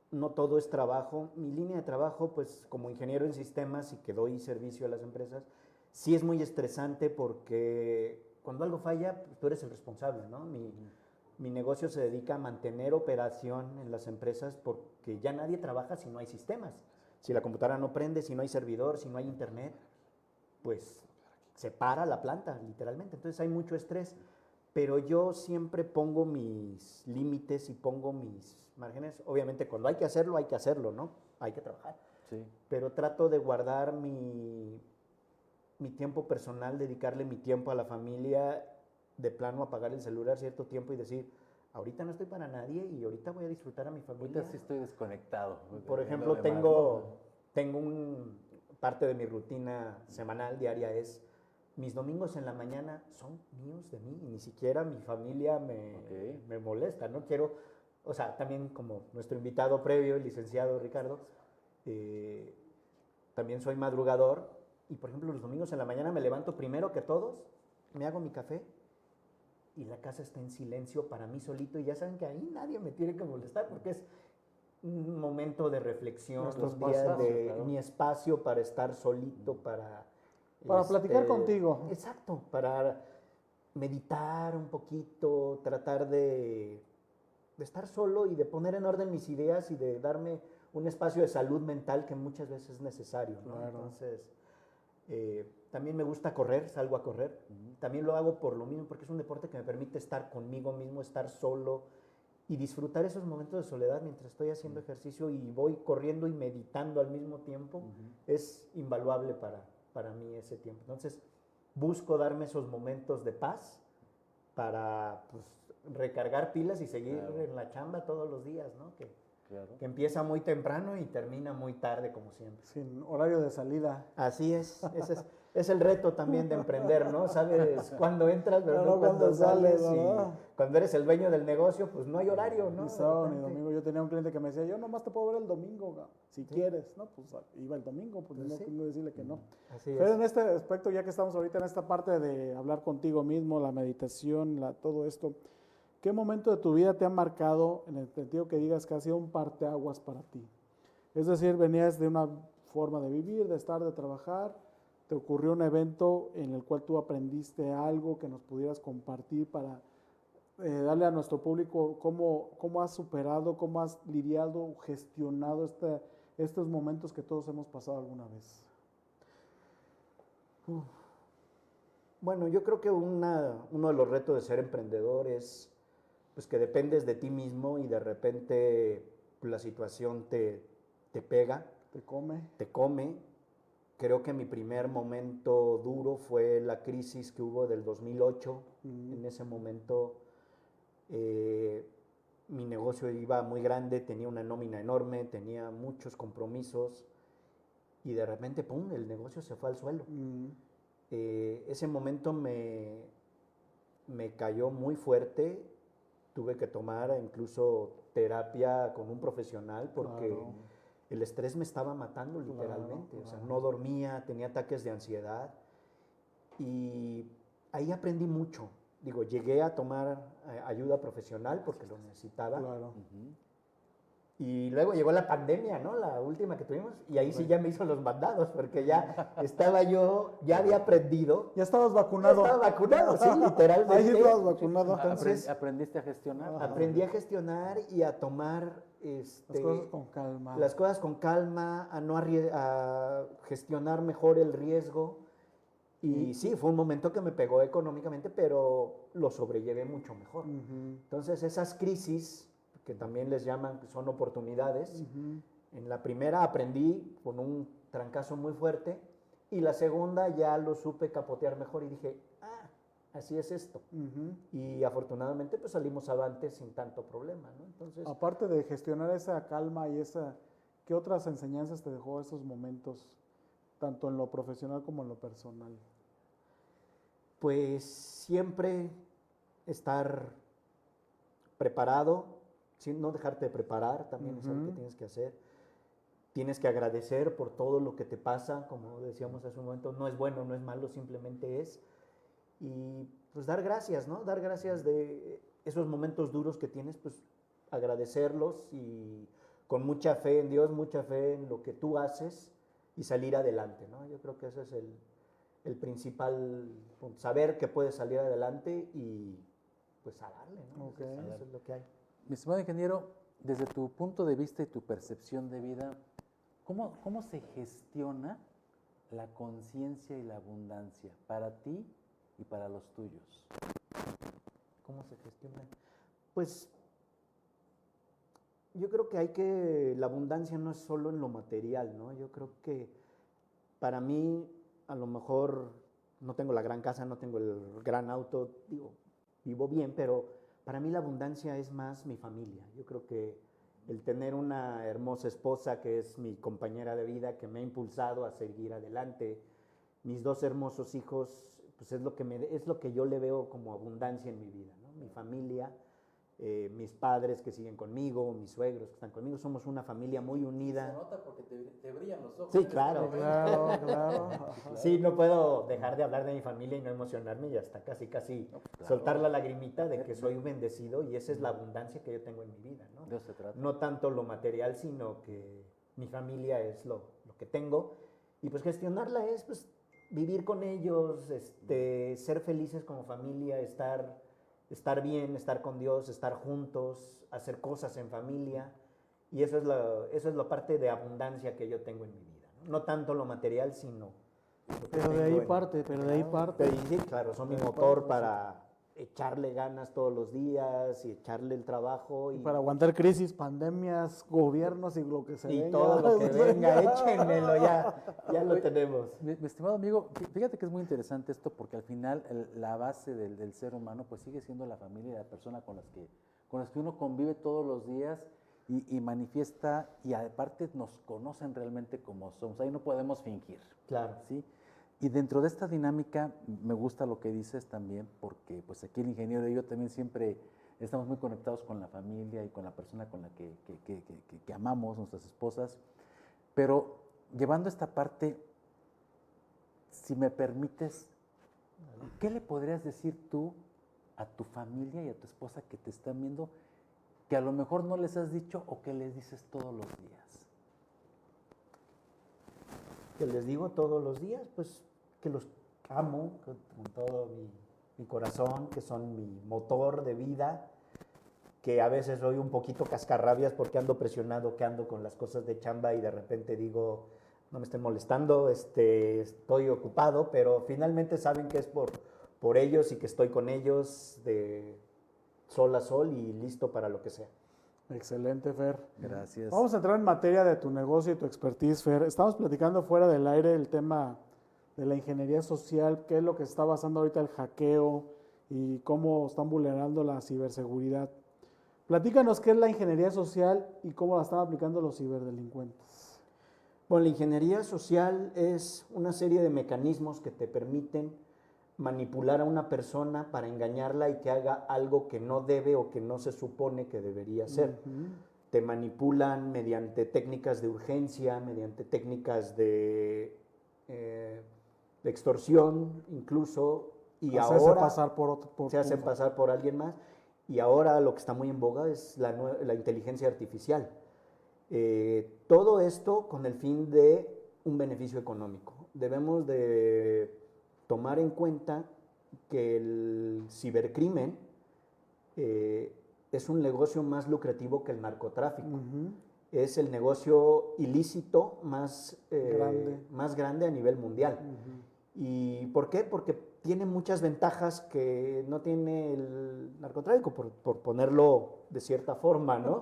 No todo es trabajo. Mi línea de trabajo, pues como ingeniero en sistemas y que doy servicio a las empresas, sí es muy estresante porque cuando algo falla, pues tú eres el responsable, ¿no? Mi negocio se dedica a mantener operación en las empresas porque ya nadie trabaja si no hay sistemas. Si la computadora no prende, si no hay servidor, si no hay internet, pues se para la planta, literalmente. Entonces hay mucho estrés, pero yo siempre pongo mis límites y pongo mis márgenes. Obviamente cuando hay que hacerlo, ¿no? Hay que trabajar. Sí. Pero trato de guardar mi tiempo personal, dedicarle mi tiempo a la familia, de plano apagar el celular cierto tiempo y decir, ahorita no estoy para nadie y ahorita voy a disfrutar a mi familia. Ahorita sí estoy desconectado. Por de ejemplo, lo demás, ¿no? tengo parte de mi rutina semanal, diaria, es mis domingos en la mañana son míos de mí y ni siquiera mi familia me molesta, ¿no? Quiero, o sea, también como nuestro invitado previo, el licenciado Ricardo, también soy madrugador y, por ejemplo, los domingos en la mañana me levanto primero que todos, me hago mi café y la casa está en silencio para mí solito y ya saben que ahí nadie me tiene que molestar porque es un momento de reflexión, Nuestro los días espacio, de claro. mi espacio para estar solito, para platicar contigo. Exacto, para meditar un poquito, tratar de estar solo y de poner en orden mis ideas y de darme un espacio de salud mental que muchas veces es necesario, ¿no? Claro. Entonces, también me gusta correr, salgo a correr. También lo hago por lo mismo, porque es un deporte que me permite estar conmigo mismo, estar solo y disfrutar esos momentos de soledad mientras estoy haciendo ejercicio y voy corriendo y meditando al mismo tiempo. Es invaluable para mí ese tiempo. Entonces, busco darme esos momentos de paz para pues, recargar pilas y seguir en la chamba todos los días, ¿no? Que empieza muy temprano y termina muy tarde, como siempre. Sin horario de salida. Así es, es el reto también de emprender, ¿no? Sabes cuándo entras, pero no cuándo cuándo sales. sales, Y ¿verdad? cuando eres el dueño del negocio, pues no hay horario, ¿no? Ni De sábado ni repente. domingo. Yo tenía un cliente que me decía, yo nomás te puedo ver el domingo, si quieres, ¿no? Pues iba el domingo, pues no Sí. tengo que decirle que no. Así Pero es. en este aspecto, ya que estamos ahorita en esta parte de hablar contigo mismo, la meditación, todo esto, ¿qué momento de tu vida te ha marcado en el sentido que digas que ha sido un parteaguas para ti? Es decir, venías de una forma de vivir, de estar, de trabajar, te ocurrió un evento en el cual tú aprendiste algo que nos pudieras compartir para darle a nuestro público cómo has superado, cómo has lidiado, gestionado estos momentos que todos hemos pasado alguna vez. Bueno, yo creo que uno de los retos de ser emprendedor es pues, que dependes de ti mismo y de repente la situación te pega, ¿Te come? te come. Creo que mi primer momento duro fue la crisis que hubo del 2008. En ese momento mi negocio iba muy grande, tenía una nómina enorme, tenía muchos compromisos y de repente, ¡pum!, el negocio se fue al suelo. Ese momento me cayó muy fuerte, tuve que tomar incluso terapia con un profesional porque Claro. el estrés me estaba matando literalmente, o sea, no dormía, tenía ataques de ansiedad y ahí aprendí mucho. Digo, llegué a tomar ayuda profesional porque lo necesitaba. Claro. Y luego llegó la pandemia, ¿no? La última que tuvimos. Y ahí sí ya me hizo los mandados, porque ya estaba yo, ya había aprendido. Ya estabas Ya vacunado. estaba vacunado, sí, literalmente. Ahí sí estabas vacunado. Entonces, ¿Aprendiste a gestionar? aprendí a gestionar y a tomar Las cosas con calma. las cosas con calma, a gestionar mejor el riesgo. Y sí, fue un momento que me pegó económicamente, pero lo sobrellevé mucho mejor. Entonces, esas crisis, que también les llaman, que son oportunidades, en la primera aprendí con un trancazo muy fuerte, y la segunda ya lo supe capotear mejor y dije, así es esto. Y afortunadamente pues salimos avante sin tanto problema, ¿no? Entonces, Aparte de gestionar esa calma y ¿qué otras enseñanzas te dejó esos momentos, tanto en lo profesional como en lo personal? pues siempre estar preparado, sin no dejarte de preparar, también es algo que tienes que hacer. Tienes que agradecer por todo lo que te pasa, como decíamos hace un momento, no es bueno, no es malo, simplemente es. Y pues dar gracias, ¿no? Dar gracias de esos momentos duros que tienes, pues agradecerlos y con mucha fe en Dios, mucha fe en lo que tú haces y salir adelante, ¿no? Yo creo que ese es el principal punto, saber que puedes salir adelante y pues a darle, ¿no? Ok. Eso es lo que hay. Mi estimado ingeniero, desde tu punto de vista y tu percepción de vida, ¿cómo se gestiona la conciencia y la abundancia para ti y para los tuyos? ¿Cómo se gestiona? Pues yo creo la abundancia no es solo en lo material, ¿no? Yo creo que para mí, a lo mejor no tengo la gran casa, no tengo el gran auto, digo, vivo bien, pero para mí la abundancia es más mi familia. Yo creo que el tener una hermosa esposa que es mi compañera de vida, que me ha impulsado a seguir adelante, mis 2 hermosos hijos, pues es lo que yo le veo como abundancia en mi vida, ¿no? Mi familia, mis padres que siguen conmigo, mis suegros que están conmigo, somos una familia muy unida. Se nota porque te brillan los ojos. Sí, claro. Claro. Sí, no puedo dejar de hablar de mi familia y no emocionarme y hasta casi Claro. soltar la lagrimita de que soy un bendecido y esa es la abundancia que yo tengo en mi vida, ¿no? De eso se trata. No tanto lo material, sino que mi familia es lo que tengo y pues gestionarla es pues vivir con ellos, ser felices como familia, estar bien, estar con Dios, estar juntos, hacer cosas en familia y eso es la parte de abundancia que yo tengo en mi vida, ¿no? No tanto lo material, sino lo que Pero de tengo ahí en- parte, pero de ahí parte. Sí, claro, son mi Pero motor parte, para echarle ganas todos los días y echarle el trabajo y Para aguantar crisis, pandemias, gobiernos y lo que se venga. todo lo que venga, échenmelo, ya lo tenemos. Mi estimado amigo, fíjate que es muy interesante esto porque al final la base del ser humano pues sigue siendo la familia y la persona con las que uno convive todos los días y manifiesta y aparte nos conocen realmente como somos. Ahí no podemos fingir. Claro. ¿Sí? Y dentro de esta dinámica me gusta lo que dices también porque pues aquí el ingeniero y yo también siempre estamos muy conectados con la familia y con la persona con la que amamos, nuestras esposas, pero llevando esta parte, si me permites, ¿qué le podrías decir tú a tu familia y a tu esposa que te están viendo que a lo mejor no les has dicho o que les dices todos los días? Que les digo todos los días, pues que los amo con todo mi corazón, que son mi motor de vida, que a veces soy un poquito cascarrabias porque ando presionado, que ando con las cosas de chamba y de repente digo, no me estén molestando, estoy ocupado, pero finalmente saben que es por ellos y que estoy con ellos de sol a sol y listo para lo que sea. Excelente, Fer. Gracias. Vamos a entrar en materia de tu negocio y tu expertise, Fer. Estamos platicando fuera del aire el tema de la ingeniería social, qué es lo que está basando ahorita el hackeo y cómo están vulnerando la ciberseguridad. Platícanos qué es la ingeniería social y cómo la están aplicando los ciberdelincuentes. Bueno, la ingeniería social es una serie de mecanismos que te permiten manipular a una persona para engañarla y que haga algo que no debe o que no se supone que debería hacer. Te manipulan mediante técnicas de urgencia, mediante técnicas de extorsión incluso, y Hacerse ahora pasar por otro. se hacen pasar por alguien más, y ahora lo que está muy en boga es la inteligencia artificial. Todo esto con el fin de un beneficio económico. Debemos de tomar en cuenta que el cibercrimen es un negocio más lucrativo que el narcotráfico. Es el negocio ilícito más grande a nivel mundial. ¿Y por qué? Porque tiene muchas ventajas que no tiene el narcotráfico, por ponerlo de cierta forma, ¿no?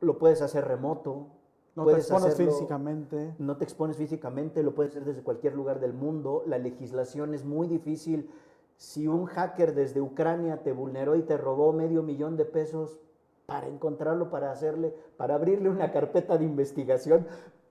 Lo puedes hacer remoto. No te puedes expones hacerlo- físicamente. No te expones físicamente, lo puedes hacer desde cualquier lugar del mundo. La legislación es muy difícil. Si un hacker desde Ucrania te vulneró y te robó $500,000 para encontrarlo, para abrirle una carpeta de investigación,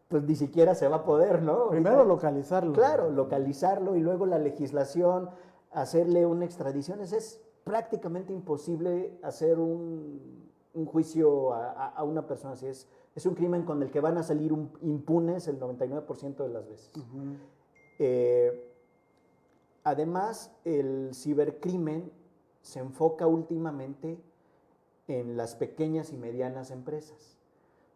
pues ni siquiera se va a poder, ¿no? Primero Ahorita- localizarlo. Claro, localizarlo y luego la legislación, hacerle una extradición. Es prácticamente imposible hacer un juicio a una persona así. Es un crimen con el que van a salir impunes el 99% de las veces. Ujú. Además, el cibercrimen se enfoca últimamente en las pequeñas y medianas empresas.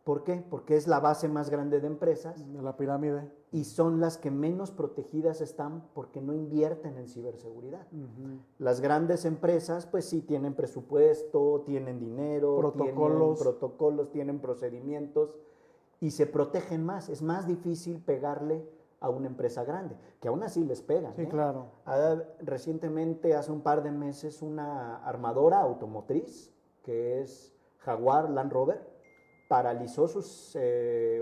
¿Por qué? Porque es la base más grande de empresas De la pirámide. y son las que menos protegidas están porque no invierten en ciberseguridad. Ujú. Las grandes empresas, pues sí, tienen presupuesto, tienen dinero, Protocolos. tienen protocolos, tienen procedimientos y se protegen más. Es más difícil pegarle a una empresa grande, que aún así les pegan. Sí, claro. Recientemente, hace un par de meses, una armadora automotriz, que es Jaguar Land Rover, paralizó sus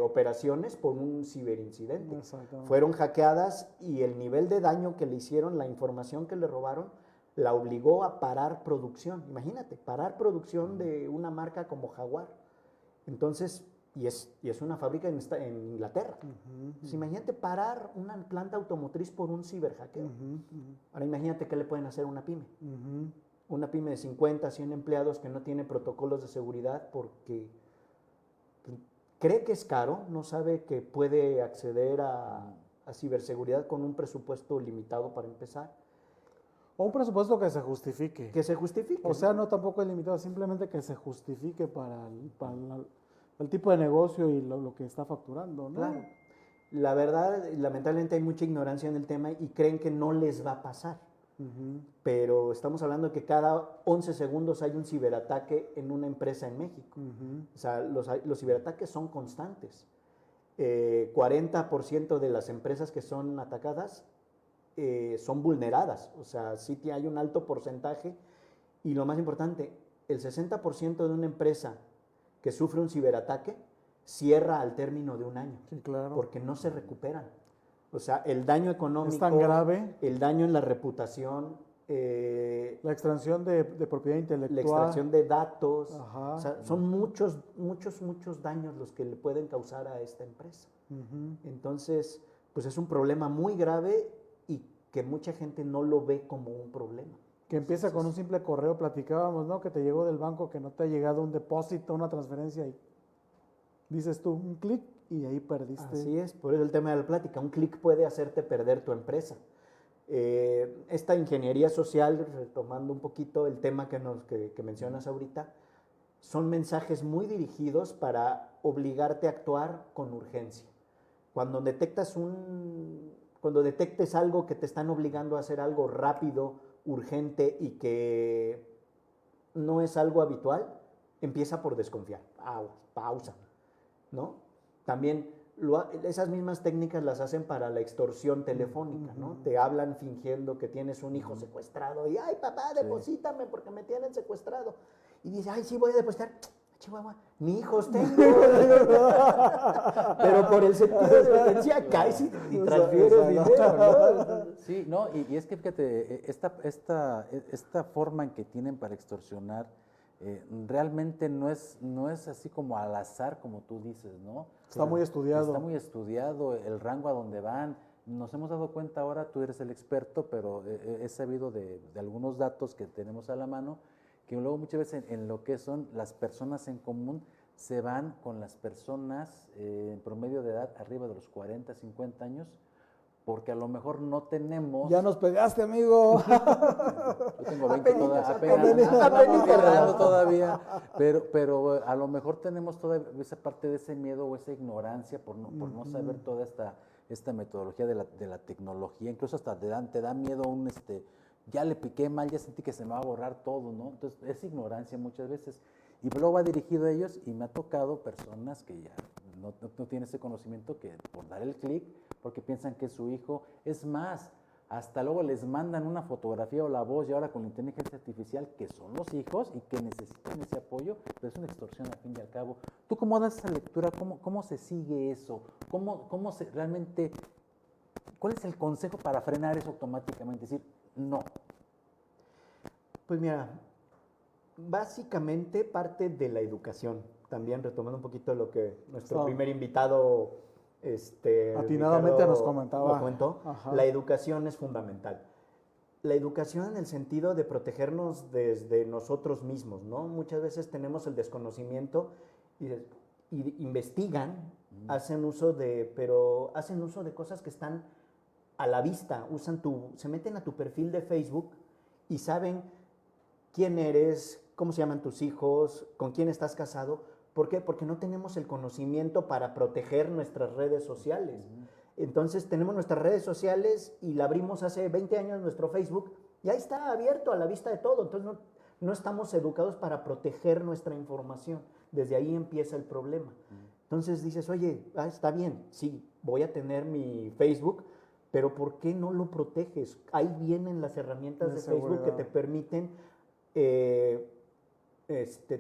operaciones por un ciberincidente. Exactamente. Fueron hackeadas y el nivel de daño que le hicieron, la información que le robaron, la obligó a parar producción. Imagínate, parar producción de una marca como Jaguar. Entonces, y es una fábrica en Inglaterra. Ujú, Entonces, imagínate parar una planta automotriz por un ciberhackeo. ujú, Ahora imagínate qué le pueden hacer a una pyme. ujú. Una pyme de 50, 100 empleados que no tiene protocolos de seguridad porque cree que es caro, no sabe que puede acceder a ciberseguridad con un presupuesto limitado para empezar. O un presupuesto que se justifique. Que se justifique. O sea, no tampoco es limitado, simplemente que se justifique para el tipo de negocio y lo que está facturando, ¿no? Claro. La verdad, lamentablemente hay mucha ignorancia en el tema y creen que no les va a pasar. Ujú. Pero estamos hablando que cada 11 segundos hay un ciberataque en una empresa en México. Ujú. O sea, los ciberataques son constantes. 40% de las empresas que son atacadas son vulneradas. O sea, sí hay un alto porcentaje. Y lo más importante, el 60% de una empresa que sufre un ciberataque cierra al término de un año. Sí, claro. Porque no se recuperan. O sea, el daño económico, Es tan grave. el daño en la reputación, La extracción de propiedad intelectual. la extracción de datos. Ajá. O sea, son muchos daños los que le pueden causar a esta empresa. Ujú. Entonces, pues es un problema muy grave y que mucha gente no lo ve como un problema. Que empieza con un simple correo, platicábamos, ¿no? Que te llegó del banco, que no te ha llegado un depósito, una transferencia y dices tú un clic y ahí perdiste. Así es, por eso el tema de la plática. Un clic puede hacerte perder tu empresa. Esta ingeniería social, retomando un poquito el tema que mencionas ahorita, son mensajes muy dirigidos para obligarte a actuar con urgencia. Cuando detectes algo que te están obligando a hacer algo rápido, urgente y que no es algo habitual, empieza por desconfiar. Pausa, ¿no? También esas mismas técnicas las hacen para la extorsión telefónica, ¿no? Te hablan fingiendo que tienes un hijo secuestrado y, ay, papá, deposítame porque me tienen secuestrado. Y dice, ay, sí, voy a depositar. Chihuahua, ni hijos tengo. Pero por el sentido de urgencia caes y transfieres dinero, ¿no? Sí, no, y es que fíjate, esta forma en que tienen para extorsionar realmente no es así como al azar, como tú dices, ¿no? Está muy estudiado. Está muy estudiado el rango a donde van. Nos hemos dado cuenta ahora, tú eres el experto, pero he sabido de algunos datos que tenemos a la mano, que luego muchas veces en lo que son las personas en común se van con las personas en promedio de edad arriba de los 40, 50 años, porque a lo mejor no tenemos... Ya nos pegaste, amigo. Yo tengo 20 Apenitas, apenas todavía, pero a lo mejor tenemos toda esa parte de ese miedo o esa ignorancia por no saber toda esta metodología de la tecnología, incluso hasta te da miedo ya le piqué mal, ya sentí que se me va a borrar todo, ¿no? Entonces, es ignorancia muchas veces. Y luego va dirigido a ellos y me ha tocado personas que ya no tiene ese conocimiento que por dar el clic, porque piensan que es su hijo. Es más, hasta luego les mandan una fotografía o la voz y ahora con la inteligencia artificial que son los hijos y que necesitan ese apoyo, pero es una extorsión al fin y al cabo. ¿Tú cómo das esa lectura? ¿Cómo se sigue eso? ¿Cómo se realmente, cuál es el consejo para frenar eso automáticamente? Decir, no. Pues mira, básicamente parte de la educación. También retomando un poquito lo que nuestro primer invitado atinadamente Ricardo nos comentaba. nos comentó, Ajá. la educación es fundamental. La educación en el sentido de protegernos desde nosotros mismos, ¿no? Muchas veces tenemos el desconocimiento y investigan, hacen uso de cosas que están a la vista, se meten a tu perfil de Facebook y saben quién eres, cómo se llaman tus hijos, con quién estás casado. ¿Por qué? Porque no tenemos el conocimiento para proteger nuestras redes sociales. Entonces tenemos nuestras redes sociales y la abrimos hace 20 años nuestro Facebook y ahí está abierto a la vista de todo. Entonces no estamos educados para proteger nuestra información. Desde ahí empieza el problema. Entonces dices, oye, está bien, sí, voy a tener mi Facebook, pero ¿por qué no lo proteges? Ahí vienen las herramientas de Facebook que te permiten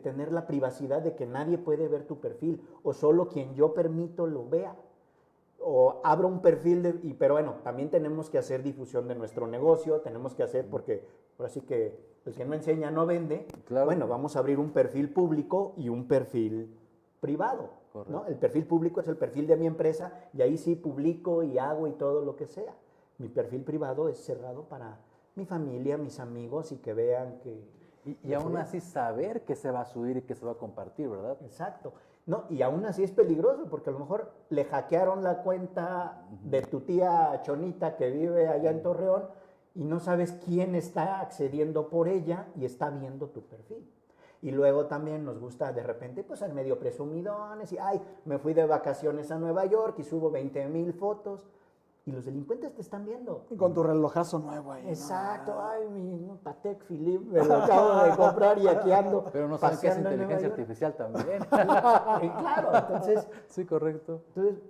tener la privacidad de que nadie puede ver tu perfil o solo quien yo permito lo vea. O abro un perfil, pero bueno, también tenemos que hacer difusión de nuestro negocio, tenemos que hacer, porque ahora sí que el que no enseña no vende. Claro. Bueno, vamos a abrir un perfil público y un perfil privado, ¿no? El perfil público es el perfil de mi empresa y ahí sí publico y hago y todo lo que sea. Mi perfil privado es cerrado para mi familia, mis amigos y que vean que... Y aún así saber que se va a subir y que se va a compartir, ¿verdad? Exacto. No, y aún así es peligroso porque a lo mejor le hackearon la cuenta de tu tía Chonita que vive allá en Torreón y no sabes quién está accediendo por ella y está viendo tu perfil. Y luego también nos gusta de repente pues ser medio presumidones y ay, me fui de vacaciones a Nueva York y subo 20,000 fotos y los delincuentes te están viendo. Y con tu relojazo nuevo ahí. Exacto, ¿no? Ay, mi Patek Philippe me lo acabo de comprar y aquí ando. Pero no saben que es paseando en inteligencia Nueva York. artificial también. Claro, entonces... Sí, correcto. Entonces,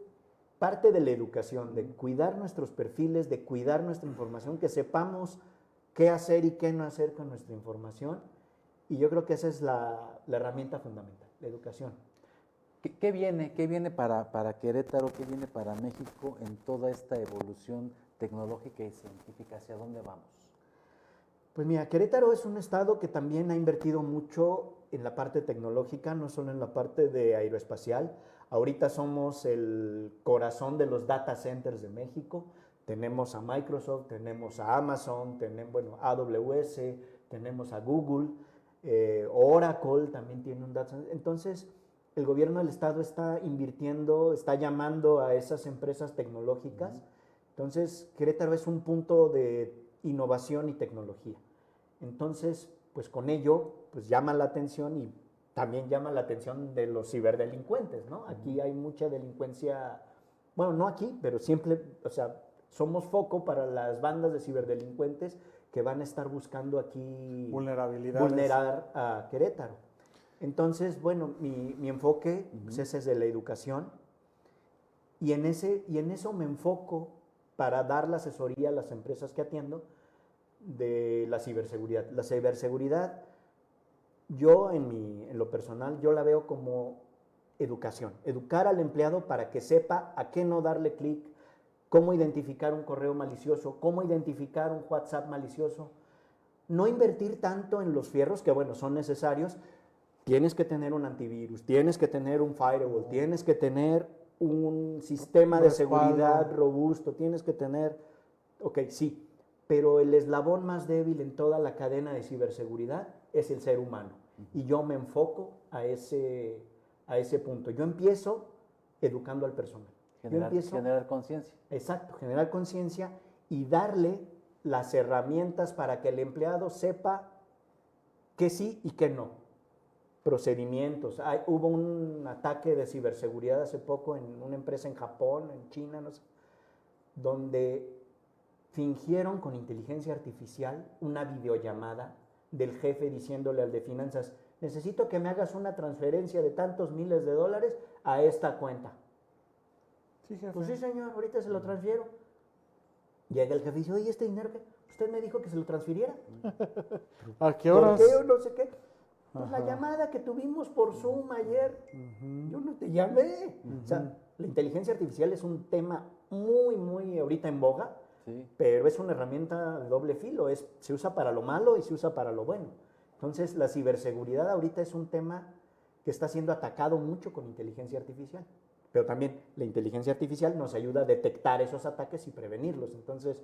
parte de la educación, de cuidar nuestros perfiles, de cuidar nuestra información, que sepamos qué hacer y qué no hacer con nuestra información. Y yo creo que esa es la herramienta fundamental, la educación. ¿Qué viene para Querétaro, qué viene para México en toda esta evolución tecnológica y científica? ¿Hacia dónde vamos? Pues mira, Querétaro es un estado que también ha invertido mucho en la parte tecnológica, no solo en la parte de aeroespacial. Ahorita somos el corazón de los data centers de México. Tenemos a Microsoft, tenemos a Amazon, tenemos, bueno, AWS, tenemos a Google, Oracle también tiene un data center. Entonces, el gobierno del estado está invirtiendo, está llamando a esas empresas tecnológicas. Entonces, Querétaro es un punto de innovación y tecnología. Entonces, pues con ello, pues llama la atención y también llama la atención de los ciberdelincuentes, ¿no? Aquí hay mucha delincuencia, bueno, no aquí, pero siempre, o sea, somos foco para las bandas de ciberdelincuentes que van a estar buscando aquí vulnerar a Querétaro. Entonces, bueno, mi enfoque pues ese es de la educación y en eso me enfoco para dar la asesoría a las empresas que atiendo de la ciberseguridad. La ciberseguridad, yo en lo personal, yo la veo como educación. Educar al empleado para que sepa a qué no darle clic, cómo identificar un correo malicioso, cómo identificar un WhatsApp malicioso. No invertir tanto en los fierros, que bueno, son necesarios. Tienes que tener un antivirus, tienes que tener un firewall, tienes que tener un sistema de seguridad robusto, tienes que tener, ok, sí, pero el eslabón más débil en toda la cadena de ciberseguridad es el ser humano. Y yo me enfoco a ese punto. Yo empiezo educando al personal. Generar conciencia. Exacto, generar conciencia y darle las herramientas para que el empleado sepa que sí y que no. Procedimientos. Hubo un ataque de ciberseguridad hace poco en una empresa en Japón, en China, no sé, donde fingieron con inteligencia artificial una videollamada del jefe diciéndole al de finanzas, necesito que me hagas una transferencia de tantos miles de dólares a esta cuenta. Sí, jefe. Pues sí, señor, ahorita se lo transfiero. Llega el jefe y dice, oye, ¿este dinero qué? Usted me dijo que se lo transfiriera. ¿A qué ¿Por horas? qué o no sé qué? Pues la Ajá. llamada que tuvimos por Zoom ayer. Yo no te llamé. O sea, la inteligencia artificial es un tema muy ahorita en boga, Sí. pero es una herramienta de doble filo. Se usa para lo malo y se usa para lo bueno. Entonces, la ciberseguridad ahorita es un tema que está siendo atacado mucho con inteligencia artificial. Pero también la inteligencia artificial nos ayuda a detectar esos ataques y prevenirlos. Entonces,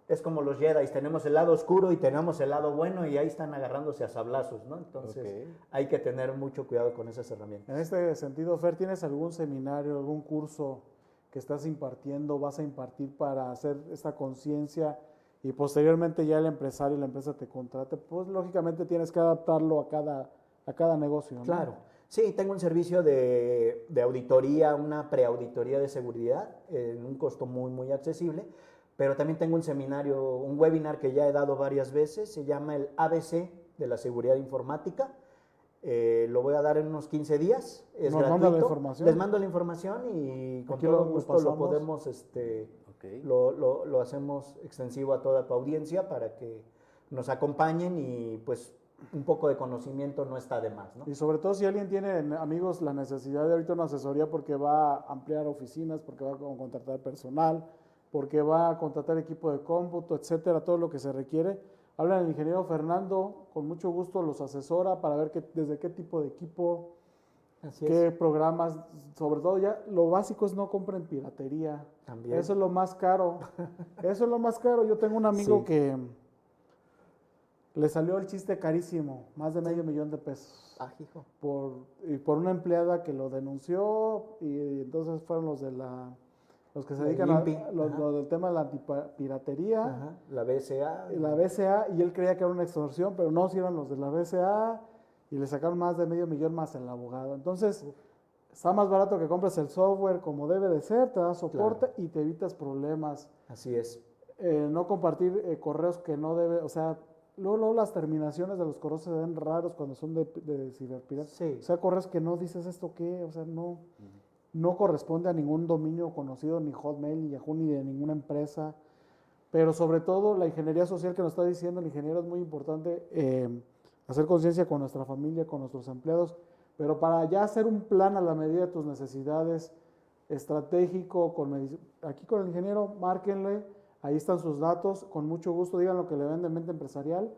es como los Jedi, tenemos el lado oscuro y tenemos el lado bueno y ahí están agarrándose a sablazos, ¿no? Entonces, Ok. hay que tener mucho cuidado con esas herramientas. En este sentido, Fer, ¿tienes algún seminario, algún curso que estás impartiendo, vas a impartir para hacer esta conciencia y posteriormente ya el empresario, la empresa te contrate? Pues lógicamente tienes que adaptarlo a cada negocio, ¿no? Claro. Sí, tengo un servicio de auditoría, una preauditoría de seguridad en un costo muy accesible, pero también tengo un seminario, un webinar que ya he dado varias veces, se llama el ABC de la seguridad informática. Lo voy a dar en unos 15 días, es Nos gratuito. manda la información. Les mando la información y con Aquí todo lo gusto lo pasamos. podemos, Ok. lo hacemos extensivo a toda tu audiencia para que nos acompañen y pues un poco de conocimiento no está de más, ¿no? Y sobre todo si alguien tiene, amigos, la necesidad de ahorita una asesoría porque va a ampliar oficinas, porque va a contratar personal, porque va a contratar equipo de cómputo, etcétera, todo lo que se requiere. Hablan al ingeniero Fernando, con mucho gusto los asesora para ver desde qué tipo de equipo, Así qué es. programas, sobre todo ya lo básico es no compren piratería. También. Eso es lo más caro. Eso es lo más caro. Yo tengo un amigo Sí. que le salió el chiste carísimo, más de $500,000 Ah, hijo. por una empleada que lo denunció y entonces fueron los que se La dedican INPI, lo del tema de la antipiratería, Ajá. La BCA. la BCA, y él creía que era una extorsión, pero no, si eran los de la BCA y le sacaron más de $500,000 más el abogado. Entonces, está más barato que compres el software como debe de ser, te da soporte y te evitas problemas. Así es. No compartir correos que no debe, o sea, luego las terminaciones de los correos se ven raros cuando son de ciberpiratas. Sí. O sea, correos que no dices esto qué, o sea, no corresponde a ningún dominio conocido, ni Hotmail, ni Yahoo, ni de ninguna empresa. Pero sobre todo la ingeniería social que nos está diciendo el ingeniero es muy importante, hacer conciencia con nuestra familia, con nuestros empleados, pero para ya hacer un plan a la medida de tus necesidades, estratégico, aquí con el ingeniero, márquenle, ahí están sus datos, con mucho gusto digan lo que le ven de mente empresarial,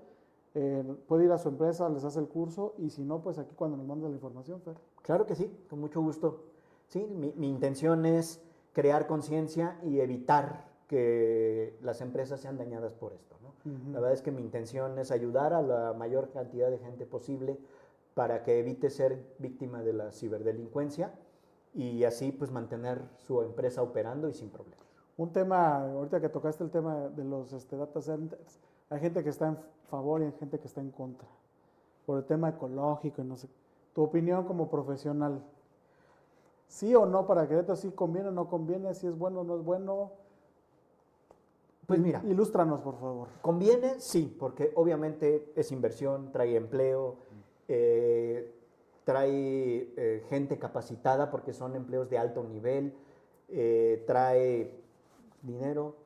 puede ir a su empresa, les hace el curso, y si no, pues aquí cuando nos manda la información, Fer. Claro que sí, con mucho gusto. Sí, mi intención es crear conciencia y evitar que las empresas sean dañadas por esto, ¿no? La verdad es que mi intención es ayudar a la mayor cantidad de gente posible para que evite ser víctima de la ciberdelincuencia y así pues mantener su empresa operando y sin problemas. Un tema, ahorita que tocaste el tema de los data centers, hay gente que está en favor y hay gente que está en contra, por el tema ecológico y no sé. Tu opinión como profesional, ¿sí o no para Querétaro? ¿Sí conviene o no conviene? ¿Si es bueno o no es bueno? Pues mira, Ilústranos, por favor. conviene, sí, porque obviamente es inversión, trae empleo, trae gente capacitada porque son empleos de alto nivel, trae dinero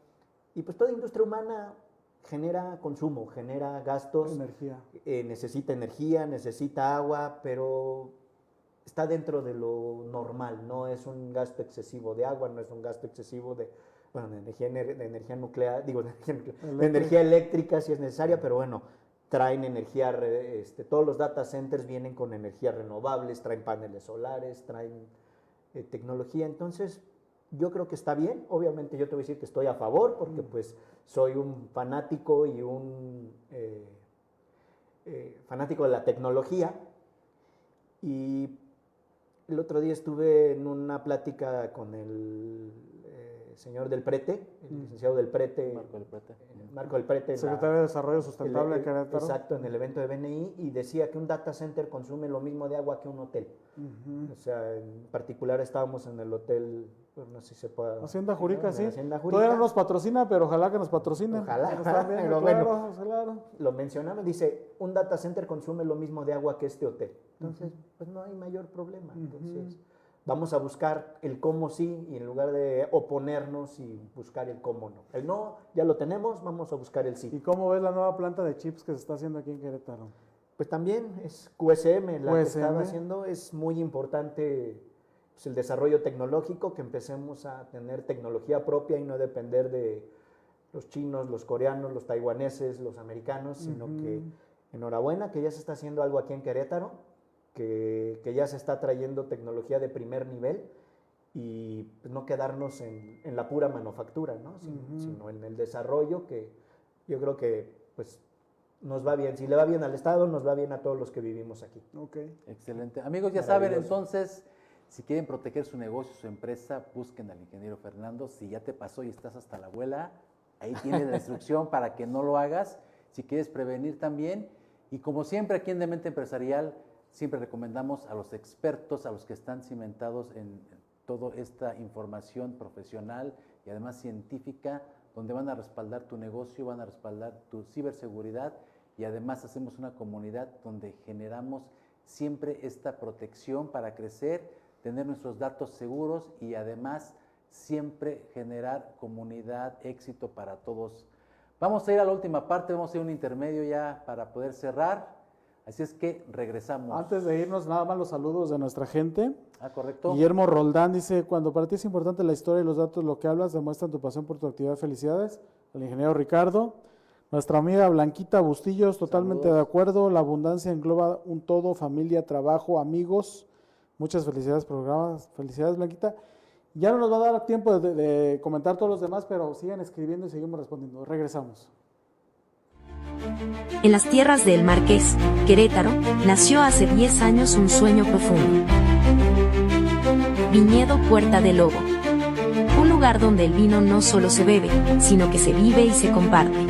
y pues toda industria humana genera consumo, genera gastos, Energía. necesita energía, necesita agua, pero está dentro de lo normal, no es un gasto excesivo de agua, no es un gasto excesivo de energía nuclear, de energía eléctrica si es necesaria, pero bueno, traen energía, todos los data centers vienen con energías renovables, traen paneles solares, traen tecnología, entonces yo creo que está bien, obviamente yo te voy a decir que estoy a favor, porque pues soy un fanático y un fanático de la tecnología, y el otro día estuve en una plática con el señor del Prete, el licenciado del Prete, Marco del Prete, Secretario de Desarrollo Sustentable de Querétaro. Exacto, en el evento de BNI, y decía que un data center consume lo mismo de agua que un hotel. O sea, en particular estábamos en el hotel, no sé si se puede... Hacienda Juríca, sí. Hacienda Juríca. Todavía no nos patrocina, pero ojalá que nos patrocinen. Ojalá, Nos están viendo, pero claro, bueno. claro. Lo mencionamos, dice, un data center consume lo mismo de agua que este hotel. Entonces, pues no hay mayor problema. Entonces, vamos a buscar el cómo sí, y en lugar de oponernos y buscar el cómo no. El no ya lo tenemos, vamos a buscar el sí. ¿Y cómo ves la nueva planta de chips que se está haciendo aquí en Querétaro? Pues también es QSM la que estaba QSM. haciendo. Es muy importante pues, el desarrollo tecnológico, que empecemos a tener tecnología propia y no depender de los chinos, los coreanos, los taiwaneses, los americanos, sino que enhorabuena que ya se está haciendo algo aquí en Querétaro, que ya se está trayendo tecnología de primer nivel y pues, no quedarnos en la pura manufactura, ¿no? Sino en el desarrollo, que yo creo que pues nos va bien. Si le va bien al Estado, nos va bien a todos los que vivimos aquí. Ok. Excelente. Amigos, ya saben, Maravilloso. entonces, si quieren proteger su negocio, su empresa, busquen al ingeniero Fernando. Si ya te pasó y estás hasta la abuela, ahí tienes la instrucción para que no lo hagas. Si quieres prevenir también. Y como siempre aquí en Demente Empresarial, siempre recomendamos a los expertos, a los que están cimentados en toda esta información profesional y además científica, donde van a respaldar tu negocio, van a respaldar tu ciberseguridad y además hacemos una comunidad donde generamos siempre esta protección para crecer, tener nuestros datos seguros y además siempre generar comunidad, éxito para todos. Vamos a ir a la última parte, vamos a ir a un intermedio ya para poder cerrar, así es que regresamos. Antes de irnos, nada más los saludos de nuestra gente. Correcto. Guillermo Roldán dice, cuando para ti es importante la historia y los datos, lo que hablas, demuestran tu pasión por tu actividad. Felicidades. El ingeniero Ricardo. Nuestra amiga Blanquita Bustillos, totalmente Saludos. de acuerdo. La abundancia engloba un todo, familia, trabajo, amigos. Muchas felicidades, programas. Felicidades, Blanquita. Ya no nos va a dar tiempo de comentar todos los demás, pero sigan escribiendo y seguimos respondiendo. Regresamos. En las tierras de El Marqués, Querétaro, nació hace 10 años un sueño profundo. Viñedo Puerta del Lobo. Un lugar donde el vino no solo se bebe, sino que se vive y se comparte.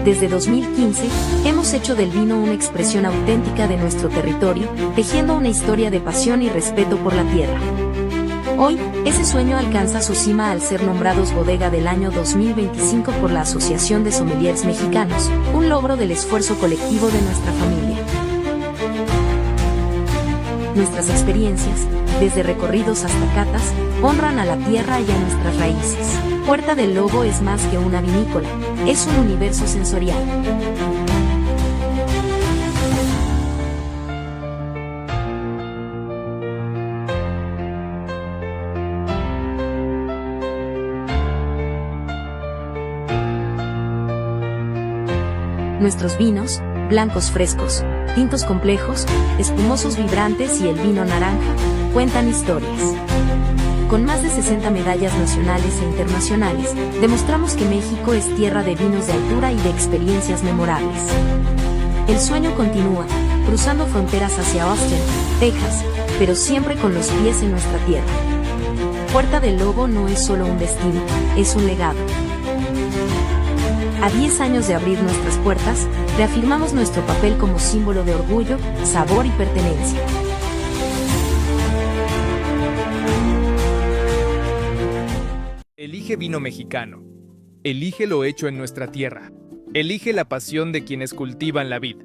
Desde 2015, hemos hecho del vino una expresión auténtica de nuestro territorio, tejiendo una historia de pasión y respeto por la tierra. Hoy, ese sueño alcanza su cima al ser nombrados Bodega del Año 2025 por la Asociación de Sommeliers Mexicanos, un logro del esfuerzo colectivo de nuestra familia. Nuestras experiencias, desde recorridos hasta catas, honran a la tierra y a nuestras raíces. Puerta del Lobo es más que una vinícola, es un universo sensorial. Nuestros vinos, blancos frescos, tintos complejos, espumosos vibrantes y el vino naranja, cuentan historias. Con más de 60 medallas nacionales e internacionales, demostramos que México es tierra de vinos de altura y de experiencias memorables. El sueño continúa, cruzando fronteras hacia Austin, Texas, pero siempre con los pies en nuestra tierra. Puerta del Lobo no es solo un destino, es un legado. A 10 años de abrir nuestras puertas, reafirmamos nuestro papel como símbolo de orgullo, sabor y pertenencia. Elige vino mexicano. Elige lo hecho en nuestra tierra. Elige la pasión de quienes cultivan la vid.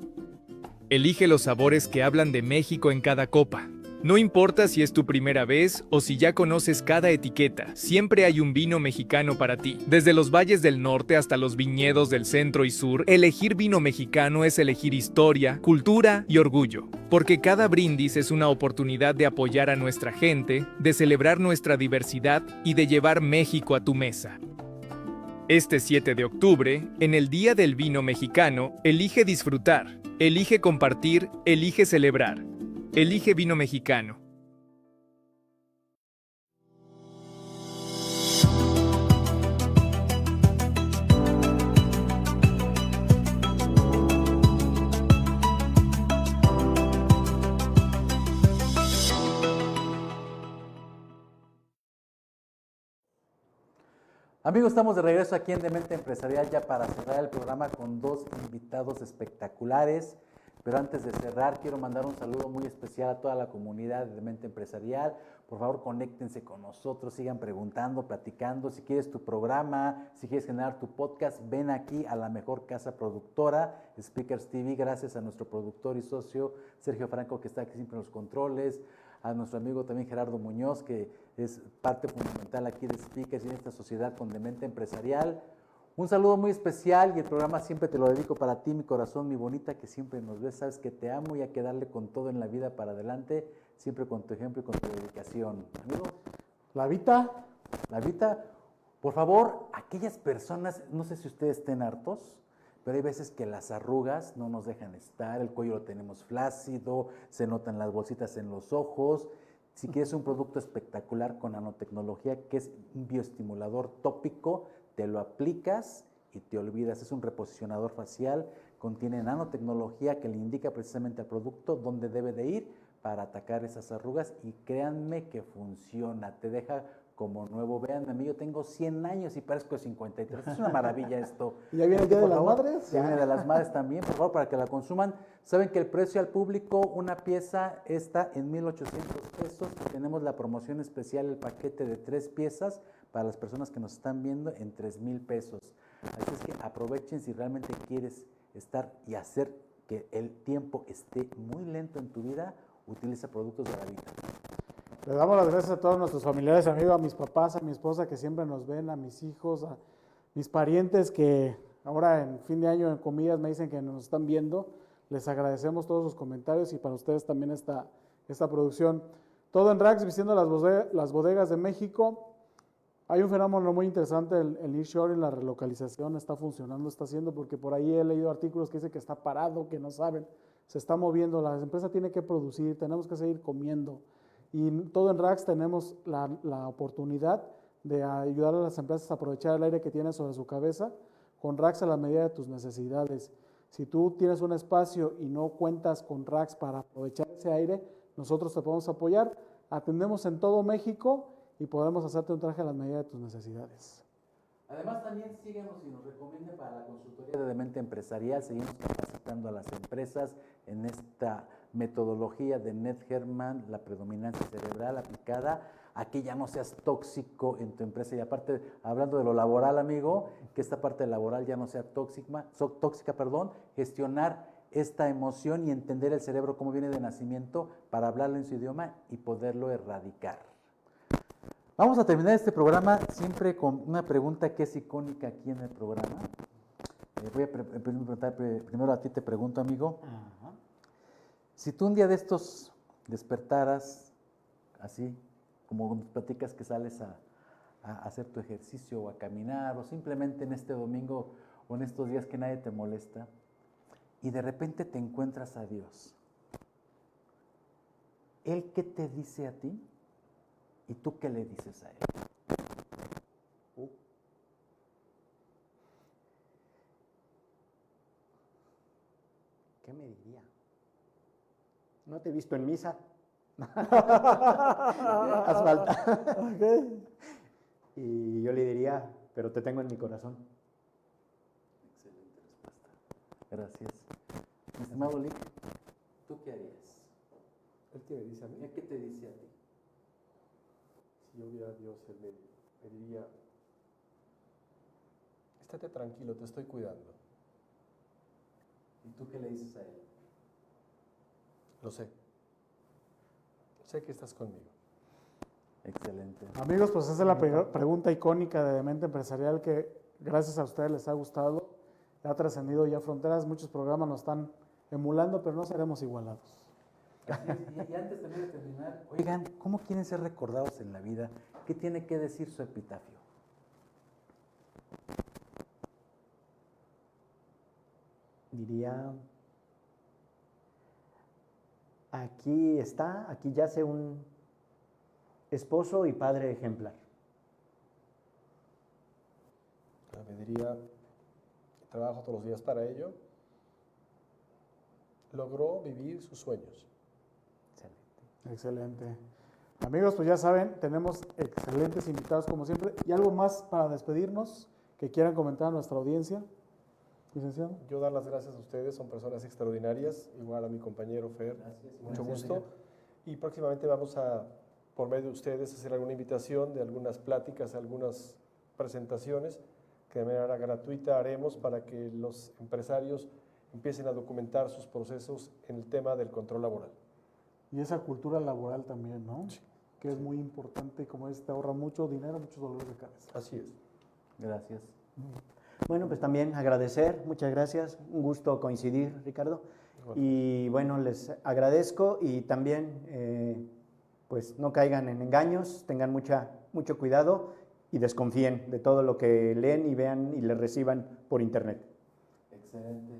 Elige los sabores que hablan de México en cada copa. No importa si es tu primera vez o si ya conoces cada etiqueta, siempre hay un vino mexicano para ti. Desde los valles del norte hasta los viñedos del centro y sur, elegir vino mexicano es elegir historia, cultura y orgullo. Porque cada brindis es una oportunidad de apoyar a nuestra gente, de celebrar nuestra diversidad y de llevar México a tu mesa. Este 7 de octubre, en el Día del Vino Mexicano, elige disfrutar, elige compartir, elige celebrar. Elige vino mexicano. Amigos, estamos de regreso aquí en Demente Empresarial ya para cerrar el programa con dos invitados espectaculares. Pero antes de cerrar, quiero mandar un saludo muy especial a toda la comunidad de Mente Empresarial. Por favor, conéctense con nosotros, sigan preguntando, platicando. Si quieres tu programa, si quieres generar tu podcast, ven aquí a la mejor casa productora, Speakers TV, gracias a nuestro productor y socio Sergio Franco, que está aquí siempre en los controles, a nuestro amigo también Gerardo Muñoz, que es parte fundamental aquí de Speakers y en esta sociedad con Mente Empresarial. Un saludo muy especial y el programa siempre te lo dedico para ti, mi corazón, mi bonita, que siempre nos ves, sabes que te amo y hay que darle con todo en la vida para adelante, siempre con tu ejemplo y con tu dedicación. Amigo, La Vita, por favor, aquellas personas, no sé si ustedes estén hartos, pero hay veces que las arrugas no nos dejan estar, el cuello lo tenemos flácido, se notan las bolsitas en los ojos. Si quieres un producto espectacular con nanotecnología, que es un bioestimulador tópico, te lo aplicas y te olvidas. Es un reposicionador facial, contiene nanotecnología que le indica precisamente al producto dónde debe de ir para atacar esas arrugas y créanme que funciona, te deja como nuevo. Vean, a mí yo tengo 100 años y parezco de 53. Es una maravilla esto. ¿Y ya viene el Día de Por las favor, Madres? ya viene de las Madres también, por favor, para que la consuman. Saben que el precio al público, una pieza está en 1,800 pesos. Tenemos la promoción especial, el paquete de 3 piezas para las personas que nos están viendo en 3,000 pesos. Así es que aprovechen si realmente quieres estar y hacer que el tiempo esté muy lento en tu vida, utiliza productos de la vida. Le damos las gracias a todos nuestros familiares, amigos, a mis papás, a mi esposa que siempre nos ven, a mis hijos, a mis parientes que ahora en fin de año, en comillas, me dicen que nos están viendo. Les agradecemos todos sus comentarios y para ustedes también esta producción. Todo en Rax, vistiendo las bodegas de México. Hay un fenómeno muy interesante, el nearshoring, la relocalización está funcionando, está haciendo, porque por ahí he leído artículos que dicen que está parado, que no saben, se está moviendo, la empresa tiene que producir, tenemos que seguir comiendo. Y todo en Rax tenemos la oportunidad de ayudar a las empresas a aprovechar el aire que tienen sobre su cabeza con Rax a la medida de tus necesidades. Si tú tienes un espacio y no cuentas con Rax para aprovechar ese aire, nosotros te podemos apoyar. Atendemos en todo México y podemos hacerte un traje a la medida de tus necesidades. Además, también síguenos y nos recomienden para la consultoría de Mente Empresarial. Seguimos capacitando a las empresas en esta metodología de Ned Herman, la predominancia cerebral aplicada a que ya no seas tóxico en tu empresa. Y aparte, hablando de lo laboral, amigo, que esta parte laboral ya no sea tóxica, gestionar esta emoción y entender el cerebro cómo viene de nacimiento para hablarlo en su idioma y poderlo erradicar. Vamos a terminar este programa siempre con una pregunta que es icónica aquí en el programa. Voy a preguntar primero a ti, te pregunto, amigo. Ajá. Si tú un día de estos despertaras, así como nos platicas que sales a hacer tu ejercicio o a caminar, o simplemente en este domingo o en estos días que nadie te molesta, y de repente te encuentras a Dios, ¿Él qué te dice a ti? ¿Y tú qué le dices a Él? ¿Qué me diría? No te he visto en misa. Haz falta. Okay. Y yo le diría, pero te tengo en mi corazón. Excelente respuesta. Gracias. Mi estimado Lick, ¿tú qué harías? ¿Él qué me dice a mí? ¿Él qué te dice a ti? Si yo viera a Dios, Él me diría, estate tranquilo, te estoy cuidando. ¿Y tú qué le dices a Él? Lo sé. Sé que estás conmigo. Excelente. Amigos, pues esa es la pregunta icónica de Mente Empresarial que gracias a ustedes les ha gustado, ha trascendido ya fronteras, muchos programas nos están emulando, pero no seremos igualados. Así es. Y antes también de terminar, oigan, ¿cómo quieren ser recordados en la vida? ¿Qué tiene que decir su epitafio? Diría, aquí está, aquí yace un esposo y padre ejemplar. Me diría, trabajo todos los días para ello. Logró vivir sus sueños. Excelente. Amigos, pues ya saben, tenemos excelentes invitados como siempre. ¿Y algo más para despedirnos que quieran comentar a nuestra audiencia? Licenciado. Yo dar las gracias a ustedes, son personas extraordinarias, igual a mi compañero Fer, mucho gusto. Y próximamente vamos a, por medio de ustedes, hacer alguna invitación de algunas pláticas, algunas presentaciones que de manera gratuita haremos para que los empresarios empiecen a documentar sus procesos en el tema del control laboral. Y esa cultura laboral también, ¿no? Sí. Que es muy importante, como es, te ahorra mucho dinero, muchos dolores de cabeza. Así es. Gracias. Bueno, pues también agradecer, muchas gracias, un gusto coincidir, Ricardo. Igual. Y bueno, les agradezco y también pues no caigan en engaños, tengan mucho cuidado y desconfíen de todo lo que leen y vean y les reciban por internet. Excelente.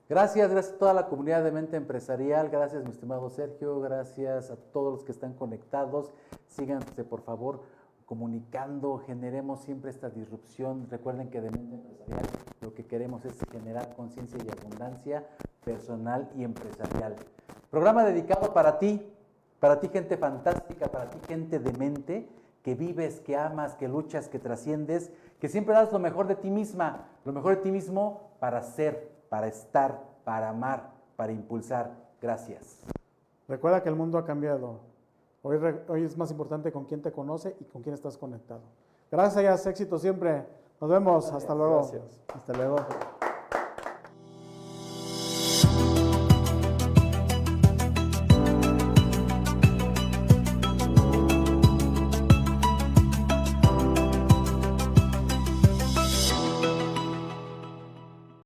Gracias a toda la comunidad de Mente Empresarial, gracias mi estimado Sergio, gracias a todos los que están conectados. Síganse por favor comunicando, generemos siempre esta disrupción. Recuerden que de Mente Empresarial lo que queremos es generar conciencia y abundancia personal y empresarial. Programa dedicado para ti gente fantástica, para ti gente de mente, que vives, que amas, que luchas, que trasciendes, que siempre das lo mejor de ti misma, lo mejor de ti mismo para ser, para estar, para amar, para impulsar. Gracias. Recuerda que el mundo ha cambiado. Hoy es más importante con quién te conoce y con quién estás conectado. Gracias, éxito siempre. Nos vemos. Hasta luego. Gracias. Hasta luego.